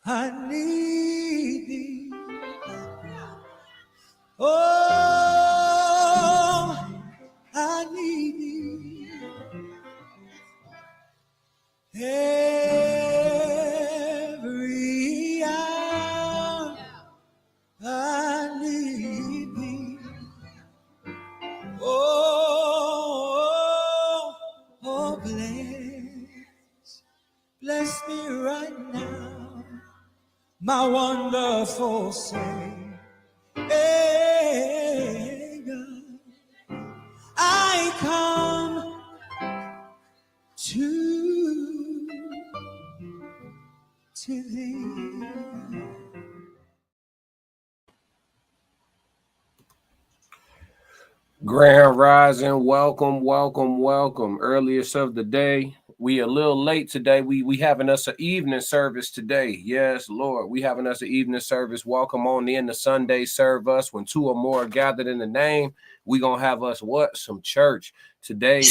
I need thee. Oh, I need thee. Every hour I need thee. Oh, bless me right now, my wonderful Savior. I come to thee. Grand Rising, welcome. Earliest of the day. We a little late today. We having us an evening service today. Yes, Lord, we having us an evening service. Welcome on in the Sunday serve us. When two or more are gathered in the name, we gonna have us what? Some church today.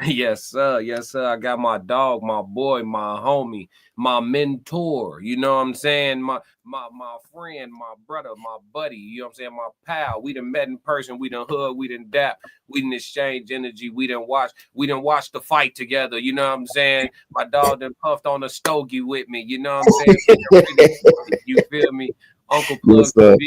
Yes, sir. I got my dog, my boy, my homie, my mentor. You know what I'm saying? My friend, my brother, my buddy. You know what I'm saying? My pal. We done met in person. We done hug. We done dap. We done exchange energy. We done watch the fight together. You know what I'm saying? My dog done puffed on a stogie with me. You know what I'm saying? You feel me? Uncle Plugg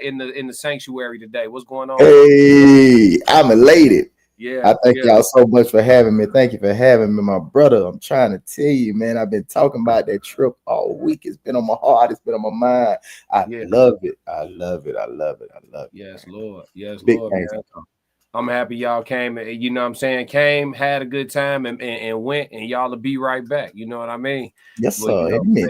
in the sanctuary today. What's going on? Hey, I'm elated. Yeah, I thank y'all so much for having me. Thank you for having me, my brother. I'm trying to tell you, man, I've been talking about that trip all week. It's been on my heart. It's been on my mind. I love it. Yes, Lord. Yes, Big Lord. Man. I'm happy y'all came. You know what I'm saying? Came, had a good time, and went, and y'all will be right back. You know what I mean? Yes, sir. You know,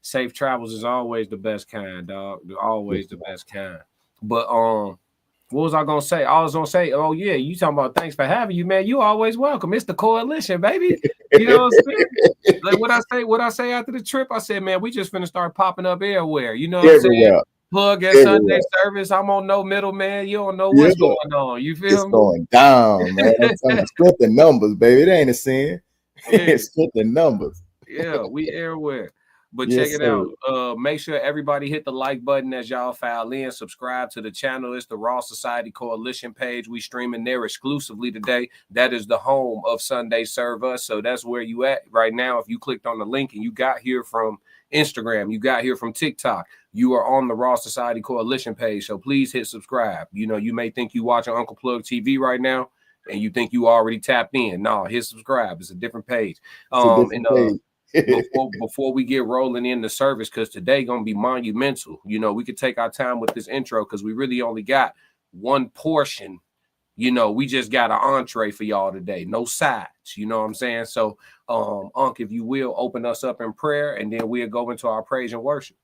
safe travels is always the best kind, dog. Always the best kind. But what was I gonna say? I was gonna say, oh yeah, you talking about thanks for having you, man. You always welcome. It's the coalition, baby. You know what I'm saying? Like what I say after the trip, I said, man, we just finna start popping up everywhere. You know what I'm saying? Plug at Sunday service. I'm on no middle, man. You don't know what's going on. You feel me? Going down, man. Strength in numbers, baby. It ain't a sin. It's strength in numbers. Yeah, we everywhere. But check it out. Make sure everybody hit the like button as y'all file in. Subscribe to the channel. It's the Raw Society Coalition page. We streaming there exclusively today. That is the home of Sunday Serve Us. So that's where you at right now. If you clicked on the link and you got here from Instagram, you got here from TikTok, you are on the Raw Society Coalition page. So please hit subscribe. You know, you may think you watching Uncle Plugg TV right now and you think you already tapped in. No, hit subscribe. It's a different page. Before we get rolling in the service, because today gonna be monumental. You know, we could take our time with this intro because we really only got one portion. You know, we just got an entree for y'all today, no sides. You know what I'm saying? So, Unc, if you will, open us up in prayer, and then we'll go into our praise and worship.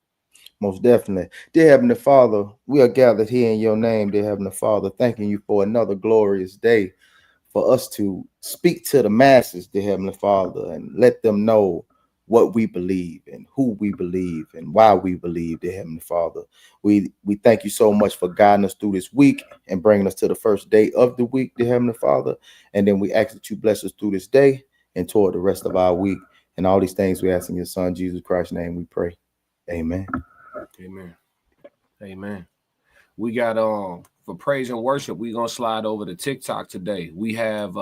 Most definitely. Dear Heavenly Father, we are gathered here in your name, dear Heavenly Father, thanking you for another glorious day for us to speak to the masses, dear Heavenly Father, and let them know what we believe and who we believe and why we believe, dear Heavenly Father. We thank you so much for guiding us through this week and bringing us to the first day of the week, dear Heavenly Father. And then we ask that you bless us through this day and toward the rest of our week. And all these things we ask in your Son, Jesus Christ's name, we pray. Amen. Amen. We got for praise and worship, we're gonna slide over to TikTok today. We have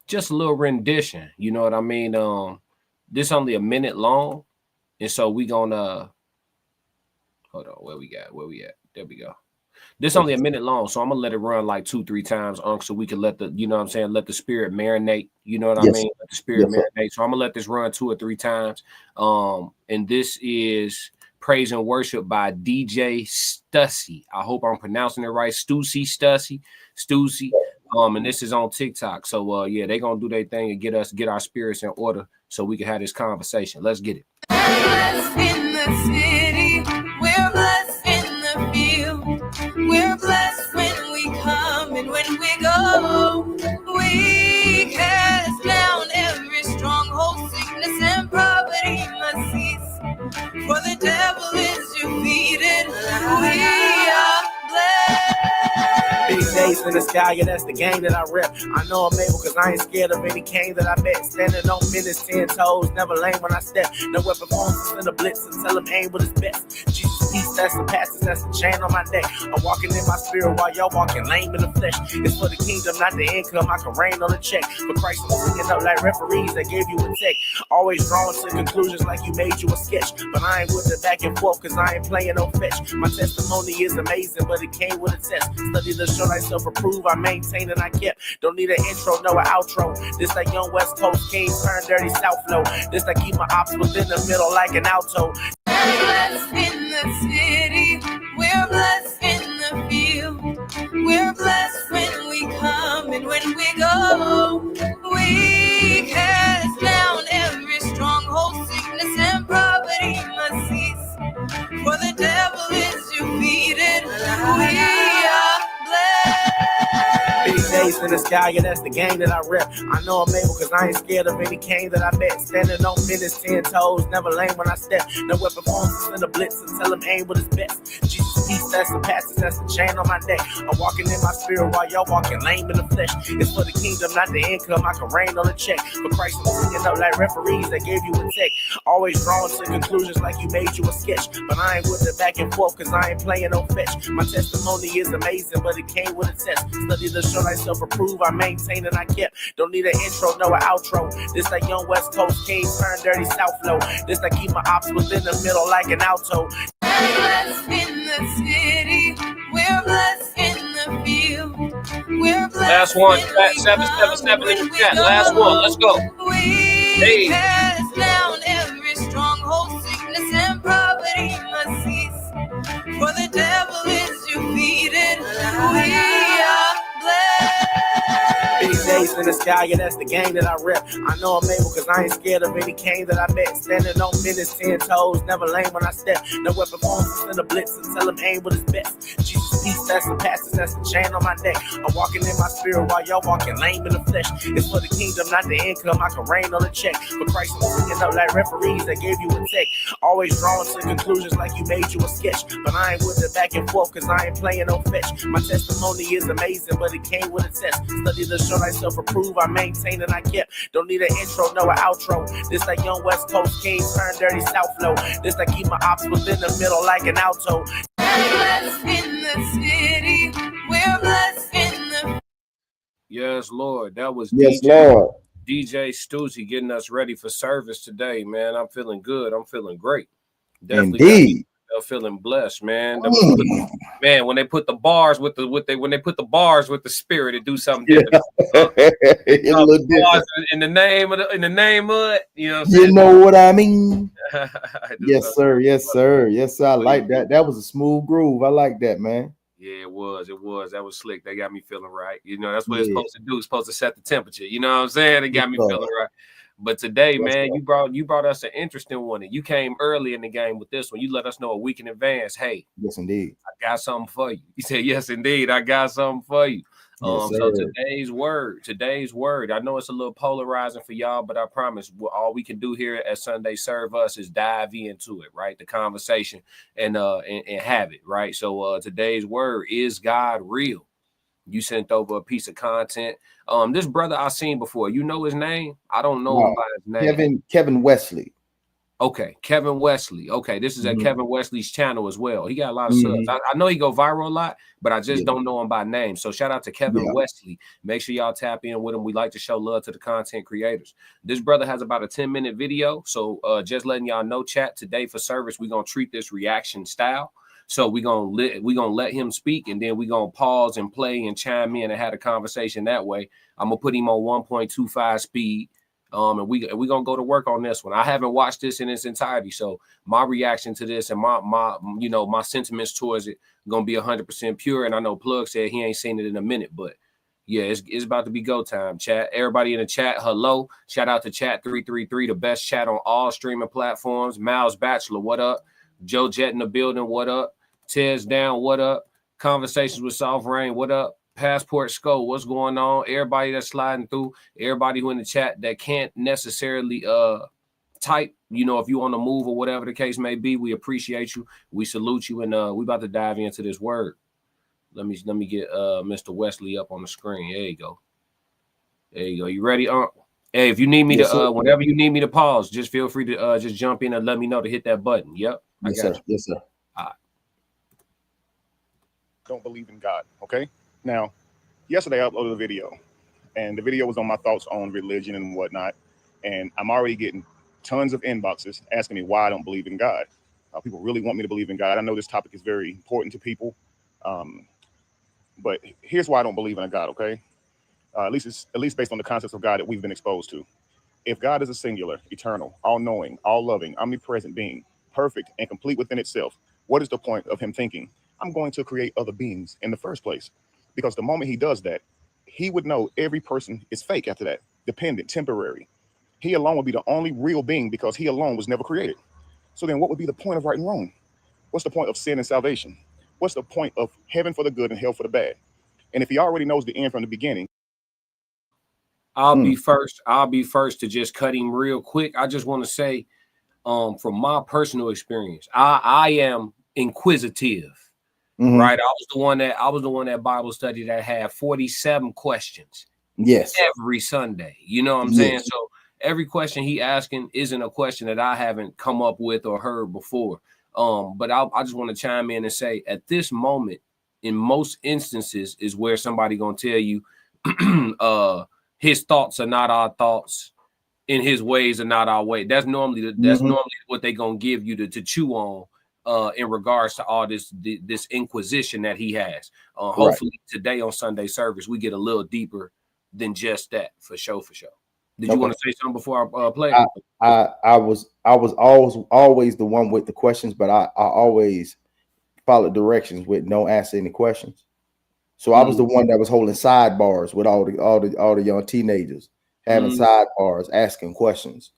just a little rendition, you know what I mean? This only a minute long, and so we gonna hold on. Where we at? There we go. This only a minute long, so I'm gonna let it run like 2-3 times, so we can let the, you know what I'm saying, let the spirit marinate. You know what I mean? Let the spirit marinate. So I'm gonna let this run 2 or 3 times. And this is praise and worship by DJ Stussy. I hope I'm pronouncing it right. Stussy. And this is on TikTok. So yeah, they gonna do their thing and get our spirits in order so we can have this conversation. Let's get it. We're blessed in the city, we're blessed in the field, we're blessed when we come and when we go. We cast down every stronghold, sickness and poverty must cease, for the devil is defeated. We are blessed. Big day days in the sky, yeah, that's the game that I rep. I know I'm able cause I ain't scared of any cane that I met. Standing on business, 10 toes, never lame when I step. No weapon forms in the blitz until I'm aim with his best. Jesus peace, that's the passes, that's the chain on my neck. I'm walking in my spirit while y'all walking lame in the flesh. It's for the kingdom, not the income. I can rain on the check. For Christ, I'm singing up like referees that gave you a tech. Always drawing to conclusions like you made you a sketch. But I ain't with the back and forth cause I ain't playing no fetch. My testimony is amazing, but it came with a test. Study the show like self-approve, I maintain and I kept. Don't need an intro, no an outro. This like young West Coast Kings turn dirty South Flow. This like keep my ops within the middle like an alto. We're blessed in the city, we're blessed in the field. We're blessed when we come and when we go. We cast down every stronghold, sickness and poverty must cease. For the devil is defeated, we are blessed. Big days in the sky, yeah, that's the game that I rep. I know I'm able cause I ain't scared of any cane that I met. Standing on business, 10 toes, never lame when I step. No weapon forms in the blitz until I'm aim with his best. Jesus peace, that's the passes, that's the chain on my neck. I'm walking in my spirit while y'all walking lame in the flesh. It's for the kingdom, not the income. I can rain on the check. For Christ, I'm singing up like referees that gave you a tech. Always drawing to conclusions like you made you a sketch. But I ain't with the back and forth cause I ain't playing no fetch. My testimony is amazing, but it came with a test. Study the show like self-approve, I maintain and I kept. Don't need an intro, no an outro. This like young West Coast Kings turn dirty South Flow. This like keep my ops within the middle like an alto. We're blessed in the city, we're blessed in the field. We're blessed Last one, when we 777 come in the and chat. when we Last go. one, let's go. We cast down every stronghold, sickness and poverty must cease. For the devil is defeated, we are blessed. Big days in the sky, yeah, that's the game that I rep. I know I'm able cause I ain't scared of any cane that I met. Standing on business, 10 toes, never lame when I step. No weapon forms in the blitz until I'm aim with his best. Jesus peace, that's the passes, that's the chain on my neck. I'm walking in my spirit while y'all walking lame in the flesh. It's for the kingdom, not the income. I can rain on the check. For Christ, I'm singing up like referees that gave you a tech. Always drawing to conclusions like you made you a sketch. But I ain't with the back and forth cause I ain't playing no fetch. My testimony is amazing, but it came with a test. Study the show like self-approve, I maintain and I kept. Don't need an intro, no an outro. This like young West Coast Kings turn dirty South Flow. This like keep my ops within the middle like an alto. We're blessed in the city, we're blessed in the. Yes, Lord. That was Yes, DJ Lord. DJ Stussy getting us ready for service today, man. I'm feeling good. I'm feeling great. Definitely Indeed. feeling blessed, man. That was man, when they put the bars with the when they put the bars with the spirit, it do something different. It's a little different. In the name of it, you know what I'm You saying? know what I mean? I do Yes, love sir. Yes, sir. Yes, sir. I like that. That was a smooth groove. I like that, man. Yeah, it was. That was slick. They got me feeling right. You know, that's what it's Yeah. supposed to do. It's supposed to set the temperature. You know what I'm saying? It got me Yes, feeling right. But today, Yes, man, sir. you brought us an interesting one. And you came early in the game with this one. You let us know a week in advance. Hey, Yes, indeed. I got something for you. You said, yes, indeed, I got something for you. Yes, So sir. today's word. I know it's a little polarizing for y'all, but I promise all we can do here at Sunday Serve Us is dive into it, right? The conversation and have it, right? So today's word, is God real? You sent over a piece of content. This brother I seen before. You know his name? I don't know him by his name. Kevin Wesley. Okay, Kevin Wesley. Okay, this is at Kevin Wesley's channel as well. He got a lot of subs. I know he go viral a lot, but I just don't know him by name. So shout out to Kevin Wesley. Make sure y'all tap in with him. We like to show love to the content creators. This brother has about a 10-minute video. So just letting y'all know, chat, today for service, we're gonna treat this reaction style. So we're gonna let him speak, and then we're gonna pause and play and chime in and have a conversation that way. I'm gonna put him on 1.25 speed. And we're gonna go to work on this one. I haven't watched this in its entirety, so my reaction to this and my sentiments towards it gonna be 100% pure. And I know Plugg said he ain't seen it in a minute, but yeah, it's about to be go time. Chat, everybody in the chat, hello. Shout out to Chat 333, the best chat on all streaming platforms. Miles Bachelor, what up? Joe Jet in the building, what up? Tez Down, what up? Conversations with Soft Rain, what up? Passport Skull, what's going on? Everybody that's sliding through, everybody who in the chat that can't necessarily type, if you on the move or whatever the case may be, we appreciate you. We salute you, and we about to dive into this word. Let me get Mr. Wesley up on the screen. There you go. There you go. You ready? Hey, if you need me to whenever you need me to pause, just feel free to just jump in and let me know to hit that button. Yep. I got you. Yes, sir. All right. Don't believe in God. Okay. Now, yesterday I uploaded a video, and the video was on my thoughts on religion and whatnot. And I'm already getting tons of inboxes asking me why I don't believe in God. People really want me to believe in God. I know this topic is very important to people. But here's why I don't believe in a God, okay? At least based on the concepts of God that we've been exposed to. If God is a singular, eternal, all-knowing, all-loving, omnipresent being, perfect and complete within itself, what is the point of him thinking, I'm going to create other beings in the first place? Because the moment he does that, he would know every person is fake after that, dependent, temporary. He alone would be the only real being because he alone was never created. So then what would be the point of right and wrong? What's the point of sin and salvation? What's the point of heaven for the good and hell for the bad? And if he already knows the end from the beginning. I'll be first to just cut him real quick. I just want to say, from my personal experience, I am inquisitive. Right. I was the one that Bible study that had 47 questions. Yes. Every Sunday. You know what I'm saying? So every question he asking isn't a question that I haven't come up with or heard before. But I just want to chime in and say at this moment, in most instances, is where somebody gonna tell you his thoughts are not our thoughts, and his ways are not our way. That's normally what they gonna give you to chew on in regards to all this inquisition that he has. Hopefully today on Sunday service we get a little deeper than just that, for sure. Did you want to say something before I play? I was always the one with the questions, but I always followed directions with no answer any questions. So I was the one that was holding sidebars with all the young teenagers, having sidebars, asking questions.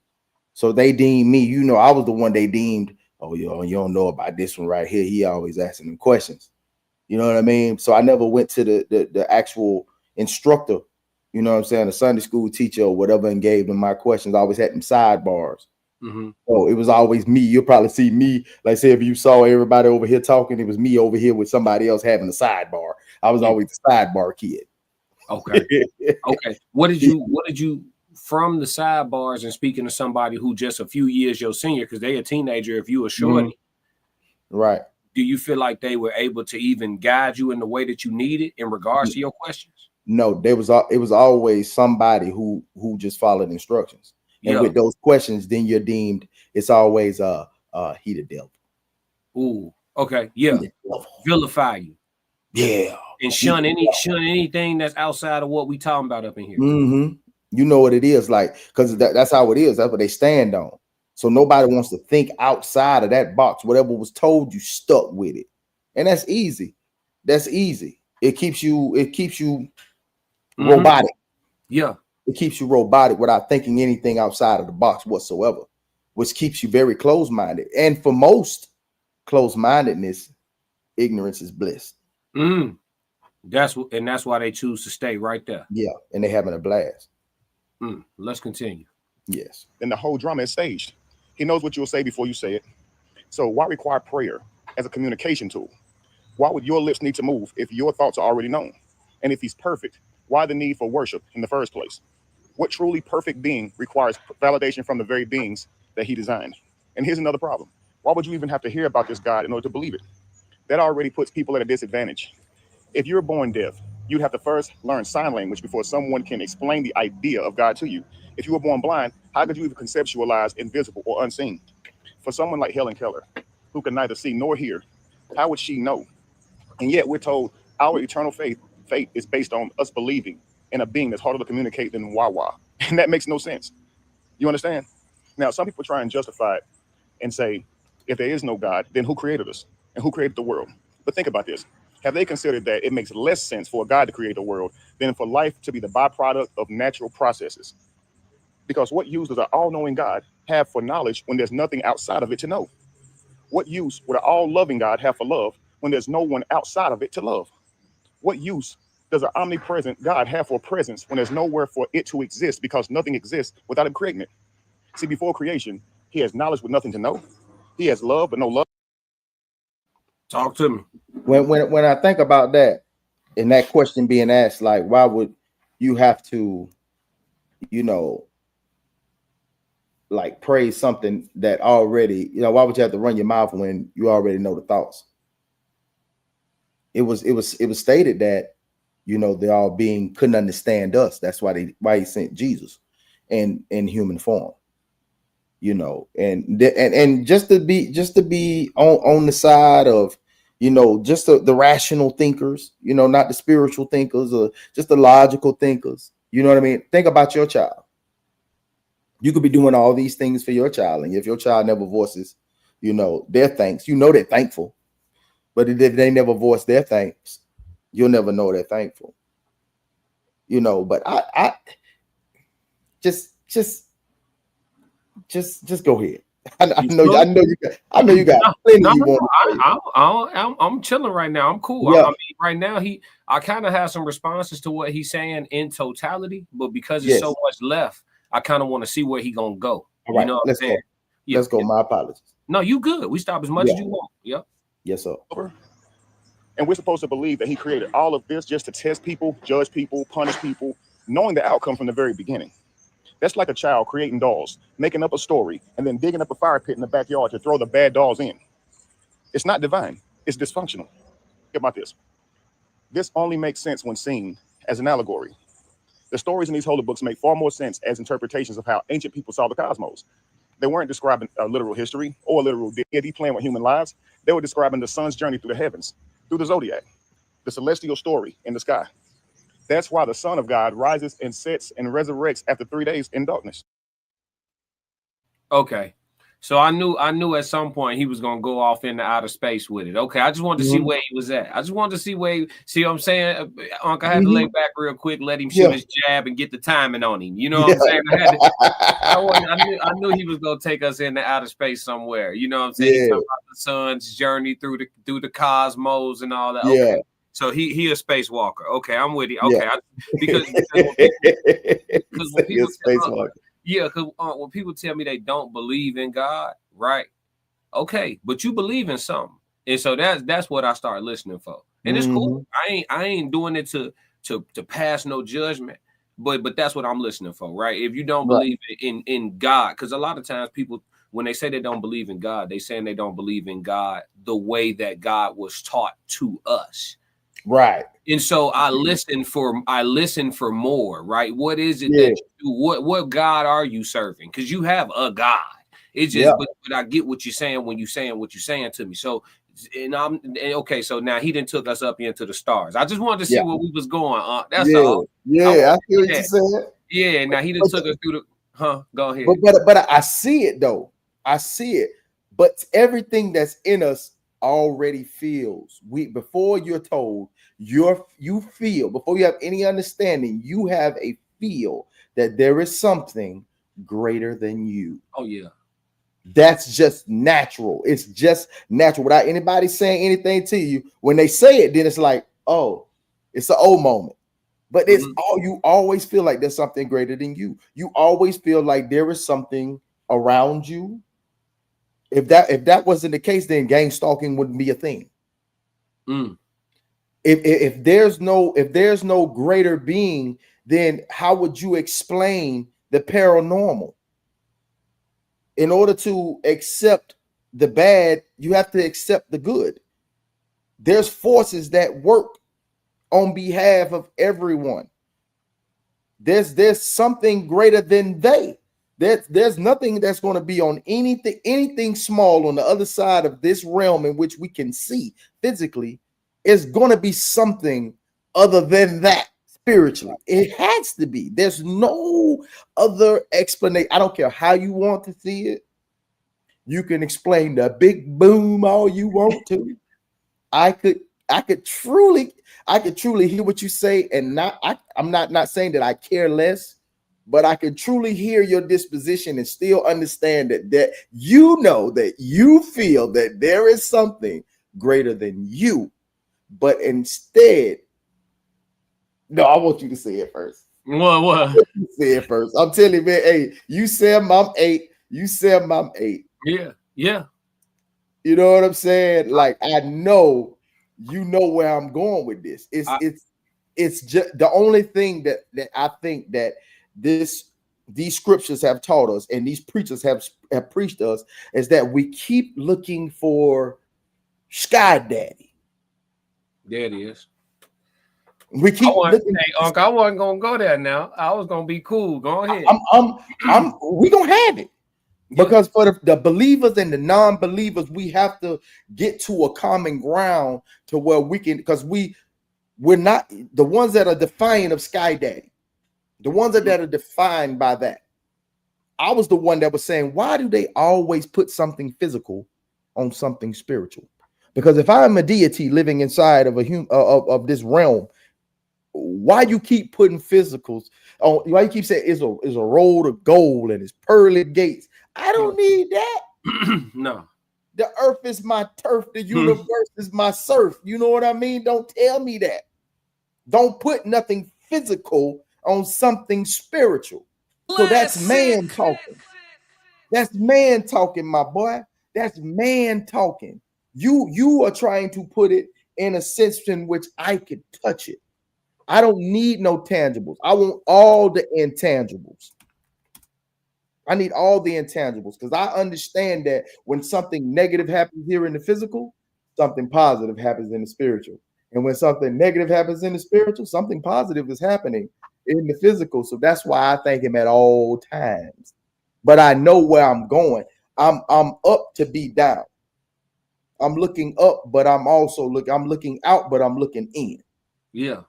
So they deemed me, I was the one they deemed, oh, you don't know about this one right here. He always asking them questions. You know what I mean? So I never went to the actual instructor, you know what I'm saying, a Sunday school teacher or whatever, and gave them my questions. I always had them sidebars. So it was always me. You'll probably see me, like say if you saw everybody over here talking, it was me over here with somebody else having a sidebar. I was always the sidebar kid. Okay. Okay. What did you from the sidebars, and speaking to somebody who just a few years your senior, because they a teenager, if you a shorty, right? Do you feel like they were able to even guide you in the way that you needed in regards to your questions? No, it was always somebody who just followed instructions. And with those questions, then you're deemed, it's always he the devil. Ooh, okay, yeah. Vilify you. Yeah. And shun anything that's outside of what we talking about up in here. You know what it is like, because that's how it is. That's what they stand on. So nobody wants to think outside of that box. Whatever was told, you stuck with it. And that's easy. That's easy. It keeps you robotic. Yeah. It keeps you robotic without thinking anything outside of the box whatsoever, which keeps you very closed-minded. And for most closed-mindedness, ignorance is bliss. That's why they choose to stay right there. Yeah, and they're having a blast. Let's continue. Yes. And the whole drama is staged. He knows what you'll say before you say it. So why require prayer as a communication tool? Why would your lips need to move if your thoughts are already known? And if he's perfect, why the need for worship in the first place? What truly perfect being requires validation from the very beings that he designed? And here's another problem. Why would you even have to hear about this God in order to believe it? That already puts people at a disadvantage. If you're born deaf, you'd have to first learn sign language before someone can explain the idea of God to you. If you were born blind, how could you even conceptualize invisible or unseen? For someone like Helen Keller, who can neither see nor hear, how would she know? And yet we're told our eternal fate is based on us believing in a being that's harder to communicate than Wawa. And that makes no sense. You understand? Now, some people try and justify it and say, if there is no God, then who created us and who created the world? But think about this. Have they considered that it makes less sense for a God to create the world than for life to be the byproduct of natural processes? Because what use does an all-knowing God have for knowledge when there's nothing outside of it to know? What use would an all-loving God have for love when there's no one outside of it to love? What use does an omnipresent God have for presence when there's nowhere for it to exist, because nothing exists without him creating it? See, before creation, he has knowledge with nothing to know. He has love, but no love. Talk to me. When I think about that, And that question being asked, like, why would you have to, you know, like praise something that already, why would you have to run your mouth when you already know the thoughts? It was stated that, they all being couldn't understand us. That's why he sent Jesus in human form. And just to be on the side of, just the rational thinkers, not the spiritual thinkers, or just the logical thinkers. You know what I mean? Think about your child. You could be doing all these things for your child, and if your child never voices, their thanks, they're thankful. But if they never voice their thanks, you'll never know they're thankful. But I just go ahead. I know you got plenty you want to say. I'm chilling right now. I'm cool. Yeah. I mean, right now I kind of have some responses to what he's saying in totality, but because there's so much left, I kind of want to see where he gonna go. All right, you know what I'm saying? Yeah. Let's go. My apologies. No, you good. We stop as much as you want. Yep. Yes, sir. And we're supposed to believe that he created all of this just to test people, judge people, punish people, knowing the outcome from the very beginning. That's like a child creating dolls, making up a story, and then digging up a fire pit in the backyard to throw the bad dolls in. It's not divine. It's dysfunctional. Think about this. This only makes sense when seen as an allegory. The stories in these holy books make far more sense as interpretations of how ancient people saw the cosmos. They weren't describing a literal history or a literal deity playing with human lives. They were describing the sun's journey through the heavens, through the zodiac, the celestial story in the sky. That's why the Son of God rises and sets and resurrects after 3 days in darkness. Okay. So I knew at some point he was gonna go off into outer space with it. Okay, I just wanted to see where he was at. I just wanted to see see what I'm saying? Uncle, I had to lay back real quick, let him shoot his jab and get the timing on him. You know what I'm saying? I knew he was gonna take us into outer space somewhere. You know what I'm saying? He's talking about the sun's journey through the cosmos and all that. Yeah. Okay. So he a spacewalker. Okay, I'm with you. Okay, because when people tell me they don't believe in God, right? Okay, but you believe in something, and so that's what I start listening for, and it's cool. I ain't doing it to pass no judgment, but that's what I'm listening for, right? If you don't believe in God, because a lot of times people, when they say they don't believe in God, they saying they don't believe in God the way that God was taught to us. Right. And so I listen for more, right? What is it that you do? What God are you serving? Because you have a God. It's just but I get what you're saying when you're saying what you're saying to me. So okay, so now he didn't took us up into the stars. I just wanted to see where we was going. That's all. Yeah, I feel what you said. Yeah, now he didn't took us through the go ahead. But I see it though. I see it. But everything that's in us already feels. Before you're told, you feel, before you have any understanding, you have a feel that there is something greater than you. Oh yeah. That's just natural. It's just natural without anybody saying anything to you. When they say it, then it's like, oh, it's an old moment. But it's you always feel like there's something greater than you. You always feel like there is something around you. If that wasn't the case, then gang stalking wouldn't be a thing. If there's no greater being, then how would you explain the paranormal? In order to accept the bad, you have to accept the good. There's forces that work on behalf of everyone. There's something greater than they. There's nothing that's going to be on anything small on the other side of this realm in which we can see physically. Is going to be something other than that spiritually. It has to be. There's no other explanation. I don't care how you want to see it. You can explain the big boom all you want to. I could truly hear what you say, and I'm not saying that I care less. But I can truly hear your disposition and still understand that you feel that there is something greater than you. But instead, no, I want you to say it first. What? Say it first. I'm telling you, man, hey, you said I'm 8. You said I'm 8. Yeah. You know what I'm saying? Like, I know you know where I'm going with this. It's just the only thing that I think that these scriptures have taught us and these preachers have preached us is that we keep looking for Sky Daddy. There it is. We keep looking. Hey, Unc, I wasn't gonna go there now. I was gonna be cool. Go ahead. We gonna have it. Because for the believers and the non-believers, we have to get to a common ground to where we can, because we're not the ones that are defiant of Sky Daddy, the ones that are defined by that. I was the one that was saying, why do they always put something physical on something spiritual? Because if I'm a deity living inside of of this realm, why you keep putting physicals on? Why you keep saying is a road of gold and it's pearly gates? I don't need that. No. The earth is my turf. The universe is my surf. You know what I mean? Don't tell me that. Don't put nothing physical on something spiritual. So that's man talking. That's man talking, my boy. That's man talking. You are trying to put it in a sense in which I could touch it. I don't need no tangibles. I want all the intangibles. I need all the intangibles because I understand that when something negative happens here in the physical, something positive happens in the spiritual. And when something negative happens in the spiritual, something positive is happening in the physical. So that's why I thank him at all times. But I know where I'm going. I'm up to be down. I'm looking up, but I'm looking out, but I'm looking in. Yeah.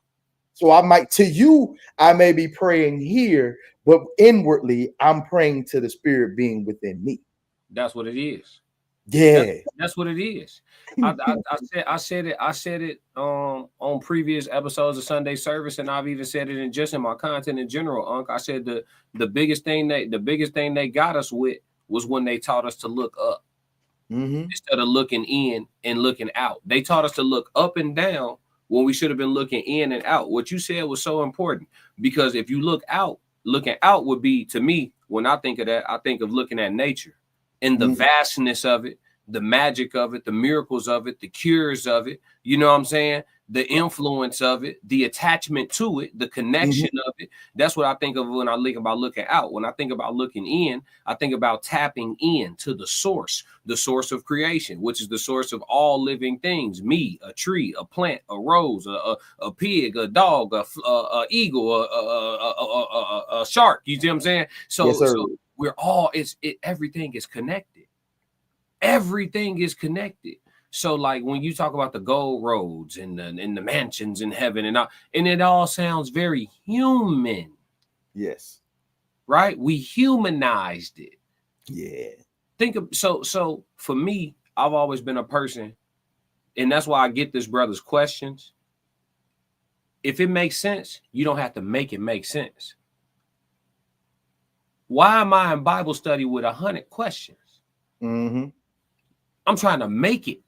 So I may be praying here, but inwardly I'm praying to the spirit being within me. That's what it is. Yeah. That's what it is. I said it on previous episodes of Sunday service, and I've even said it in my content in general, Unc. I said the biggest thing they got us with was when they taught us to look up instead of looking in and looking out. They taught us to look up and down when we should have been looking in and out. What you said was so important because if you look out, looking out would be, to me, when I think of that, I think of looking at nature and the vastness of it, the magic of it, the miracles of it, the cures of it. You know what I'm saying? The influence of it, the attachment to it, the connection of it. That's what I think of when I think about looking out. When I think about looking in, I think about tapping in to the source of creation, which is the source of all living things. Me, a tree, a plant, a rose, a pig, a dog, a eagle, a shark. You see what I'm saying? So we're all, everything is connected. Everything is connected. So like when you talk about the gold roads and the mansions in heaven and it all sounds very human. Yes. Right? We humanized it. Yeah. So for me, I've always been a person, and that's why I get this brother's questions. If it makes sense, you don't have to make it make sense. Why am I in Bible study with 100 questions? I'm trying to make it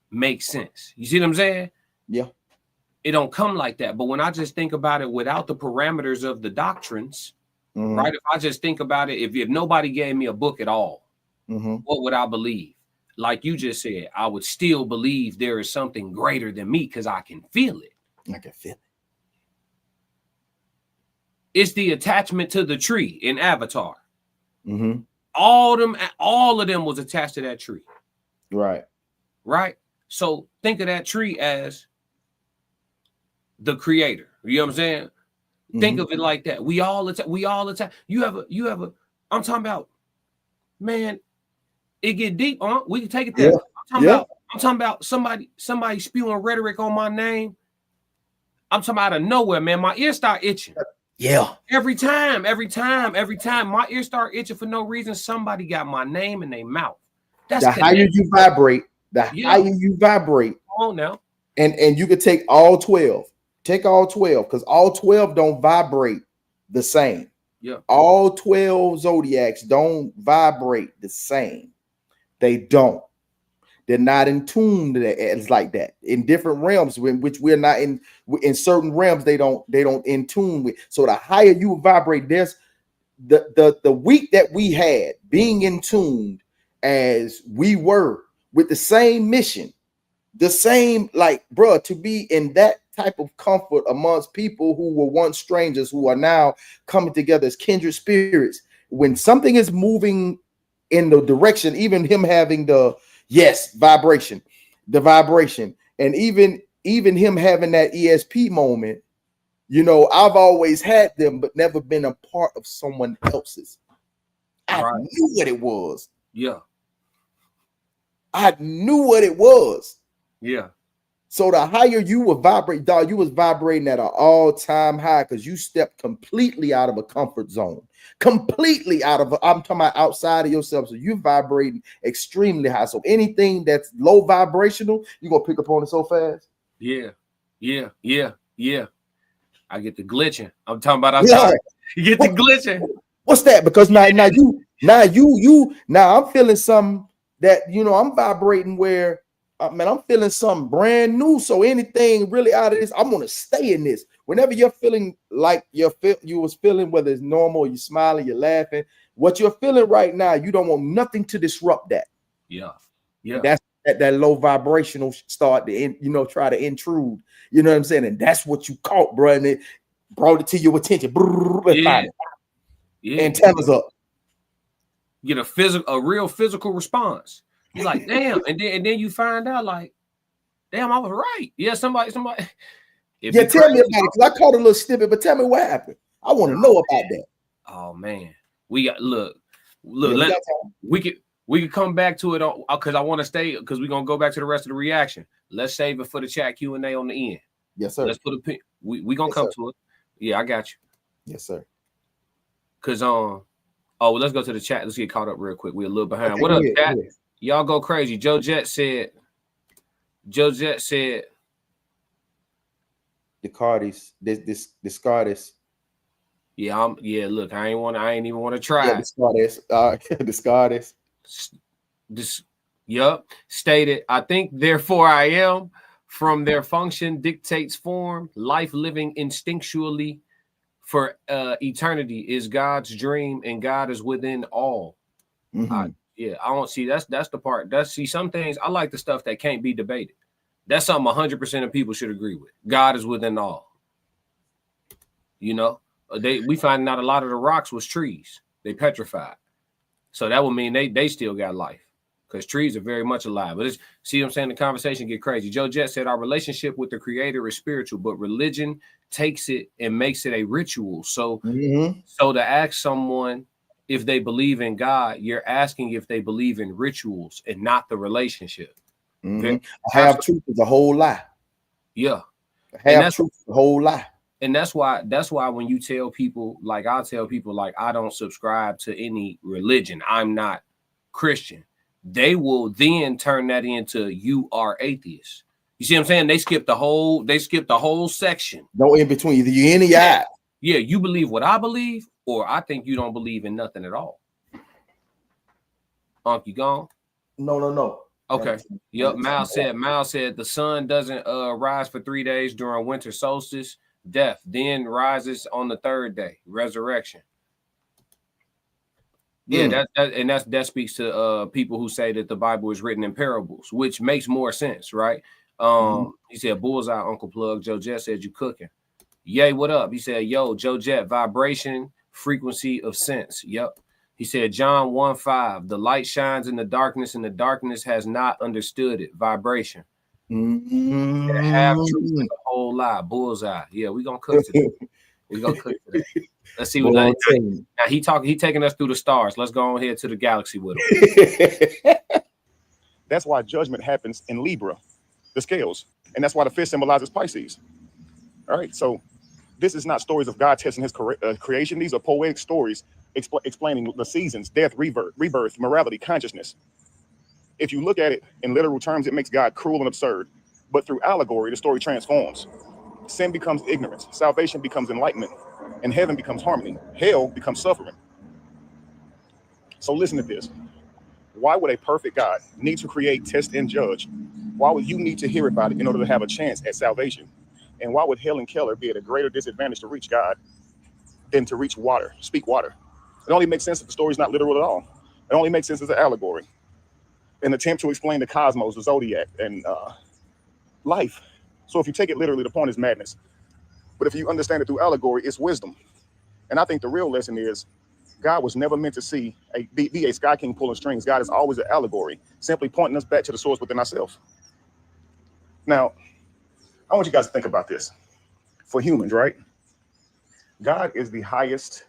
make sense. You see what I'm saying? Yeah. It don't come like that. But when I just think about it without the parameters of the doctrines, right? If I just think about it, if nobody gave me a book at all, what would I believe? Like you just said, I would still believe there is something greater than me because I can feel it. I can feel it. It's the attachment to the tree in Avatar. All of them was attached to that tree. Right. So think of that tree as the creator. You know what I'm saying? Think of it like that. We all attach. You have a. I'm talking about, man. It get deep, huh? We can take it there. I'm talking about somebody spewing rhetoric on my name. I'm talking about out of nowhere, man. My ears start itching. Yeah. Every time, my ears start itching for no reason. Somebody got my name in their mouth. That's the higher you vibrate. Higher you vibrate. Come on now. And you could take all 12. Take all 12 because all 12 don't vibrate the same. Yeah. All 12 zodiacs don't vibrate the same. They don't. They're not in tune to that. It's like that in different realms, in which we're not in certain realms. They don't in tune with. So the higher you vibrate, there's the week that we had being in tune as we were with the same mission the same, like, bro, to be in that type of comfort amongst people who were once strangers, who are now coming together as kindred spirits. When something is moving in the direction, even him having the vibration, and even him having that ESP moment, I've always had them, but never been a part of someone else's. I knew what it was. Yeah. I knew what it was. Yeah. So the higher you were vibrating, dog, you was vibrating at an all-time high because you stepped completely out of a comfort zone. Completely out of, I'm talking about outside of yourself. So you're vibrating extremely high. So anything that's low vibrational, you're going to pick up on it so fast. Yeah. Yeah. Yeah. Yeah. I get the glitching. I'm talking about outside. You get the glitching. What's that? Because now I'm feeling something that, I'm vibrating where, man, I'm feeling something brand new. So anything really out of this, I'm gonna stay in this. Whenever you're feeling like you was feeling, whether it's normal, you're smiling, you're laughing, what you're feeling right now, you don't want nothing to disrupt that. Yeah, yeah. That's that low vibrational start to try to intrude. You know what I'm saying? And that's what you caught, bro. And it brought it to your attention. Yeah. Antennas up. Get a real physical response. You're like, damn, and then you find out, like, damn, I was right. Yeah, somebody. Tell me about it, because I caught a little snippet, but tell me what happened. I want to know about that. Oh man, we got look. We could come back to it because I want to stay, because we're gonna go back to the rest of the reaction. Let's save it for the chat Q&A on the end. Yes, sir. Let's put a pin. We gonna come to it. Yeah, I got you. Yes, sir. Cause let's go to the chat. Let's get caught up real quick. We're a little behind. What up, chat? Y'all go crazy. Joe Jet said the Cardis, this Cardis. Yeah, look, I ain't even want to try. Yeah, the Cardis. Stated, I think therefore I am, from their function dictates form, life living instinctually for eternity is God's dream, and God is within all. Mm-hmm. I don't see that's the part. Some things I like, the stuff that can't be debated. That's something 100% of people should agree with. God is within all. We finding out a lot of the rocks was trees. They petrified. So that would mean they still got life, because trees are very much alive. But see what I'm saying? The conversation get crazy. Joe Jet said our relationship with the Creator is spiritual, but religion takes it and makes it a ritual. So, so to ask someone if they believe in God, you're asking if they believe in rituals and not the relationship. Mm-hmm. Half truth is a whole lie. Yeah. Half truth is a whole lie. And that's why when you tell people, like I tell people, like, I don't subscribe to any religion, I'm not Christian, they will then turn that into you are atheist. You see what I'm saying? They skip the whole section. No in between. Either you in or you out. Yeah, you believe what I believe, or I think you don't believe in nothing at all. You gone? No. Okay. Yep. Mal said the sun doesn't rise for 3 days during winter solstice, death, then rises on the third day, resurrection. Yeah, that speaks to people who say that the Bible is written in parables, which makes more sense, right? He said, bullseye, Uncle Plug. Joe Jet said, you cooking. Yay, what up? He said, yo, Joe Jet, vibration, frequency of sense. Yep. He said, John 1:5, the light shines in the darkness, and the darkness has not understood it. Vibration. Half truth and the whole lie. Bullseye. Yeah, we're gonna cook today. Let's see what now he taking us through the stars. Let's go on here to the galaxy with him. That's why judgment happens in Libra, the scales. And that's why the fish symbolizes Pisces. All right, so this is not stories of God testing his creation. These are poetic stories explaining the seasons, death, rebirth, morality, consciousness. If you look at it in literal terms, it makes God cruel and absurd. But through allegory, the story transforms. Sin becomes ignorance, salvation becomes enlightenment, and heaven becomes harmony. Hell becomes suffering. So listen to this. Why would a perfect God need to create, test, and judge? Why would you need to hear about it in order to have a chance at salvation? And why would Helen Keller be at a greater disadvantage to reach God than to reach water, speak water? It only makes sense if the story's not literal at all. It only makes sense as an allegory. An attempt to explain the cosmos, the zodiac, and life. So if you take it literally, the point is madness. But if you understand it through allegory, it's wisdom. And I think the real lesson is God was never meant to be a sky king pulling strings. God is always an allegory, simply pointing us back to the source within ourselves. Now, I want you guys to think about this. For humans, right? God is the highest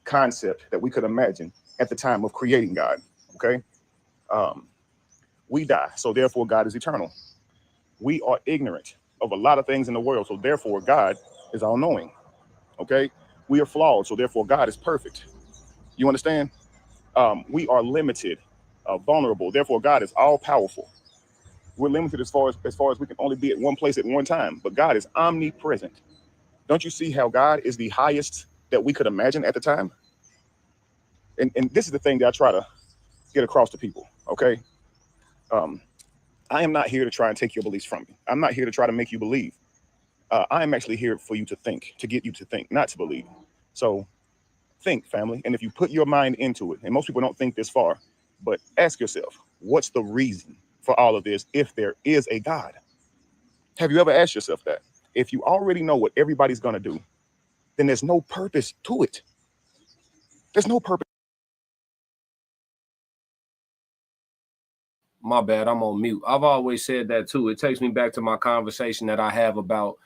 concept that we could imagine at the time of creating God. Okay. We die, so therefore God is eternal. We are ignorant of a lot of things in the world, so therefore God is all-knowing. Okay. We are flawed, so therefore God is perfect. You understand? We are limited, vulnerable, therefore God is all-powerful. We're limited as far as we can only be at one place at one time, but God is omnipresent. Don't you see how God is the highest that we could imagine at the time? And this is the thing that I try to get across to people. Okay. I am not here to try and take your beliefs from you. I'm not here to try to make you believe. I am actually here for you to think, to get you to think, not to believe. So think, family. And if you put your mind into it, and most people don't think this far, but ask yourself, what's the reason for all of this if there is a God? Have you ever asked yourself that? If you already know what everybody's going to do, then there's no purpose to it. There's no purpose. My bad, I'm on mute. I've always said that too. It takes me back to my conversation that I have about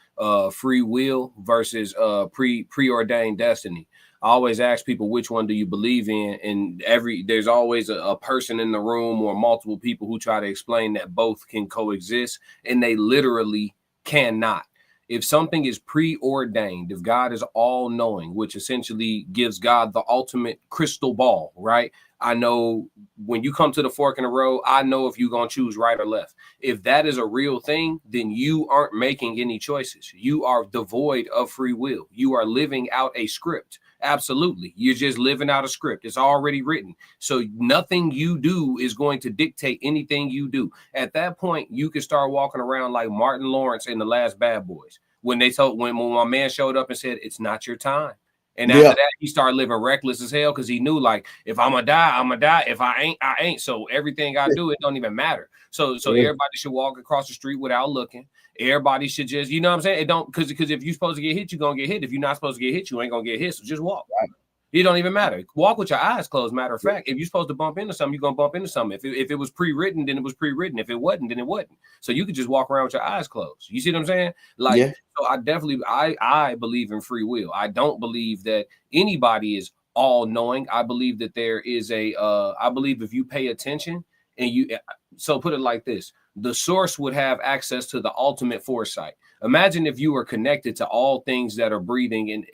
free will versus preordained destiny. I always ask people, which one do you believe in? And there's always a person in the room or multiple people who try to explain that both can coexist, and they literally cannot. If something is preordained, if God is all knowing, which essentially gives God the ultimate crystal ball, right? I know when you come to the fork in the road, I know if you're going to choose right or left. If that is a real thing, then you aren't making any choices. You are devoid of free will. You are living out a script. Absolutely. You're just living out a script. It's already written. So nothing you do is going to dictate anything you do. At that point, you can start walking around like Martin Lawrence in The Last Bad Boys. When my man showed up and said, it's not your time. And after that, he started living reckless as hell because he knew, like, if I'm gonna die, I'm gonna die. If I ain't, I ain't. So everything I do, it don't even matter. So everybody should walk across the street without looking. Everybody should just, you know what I'm saying? It don't, because if you're supposed to get hit, you're gonna get hit. If you're not supposed to get hit, you ain't gonna get hit. So just walk. Right. It don't even matter. Walk with your eyes closed. Matter of fact, if you're supposed to bump into something, you're gonna bump into something. If it was pre-written, then it was pre-written. If it wasn't, then it wasn't. So you could just walk around with your eyes closed. You see what I'm saying? Like, so I believe in free will. I don't believe that anybody is all knowing. I believe that there is I believe if you pay attention and so put it like this, the source would have access to the ultimate foresight. Imagine if you were connected to all things that are breathing and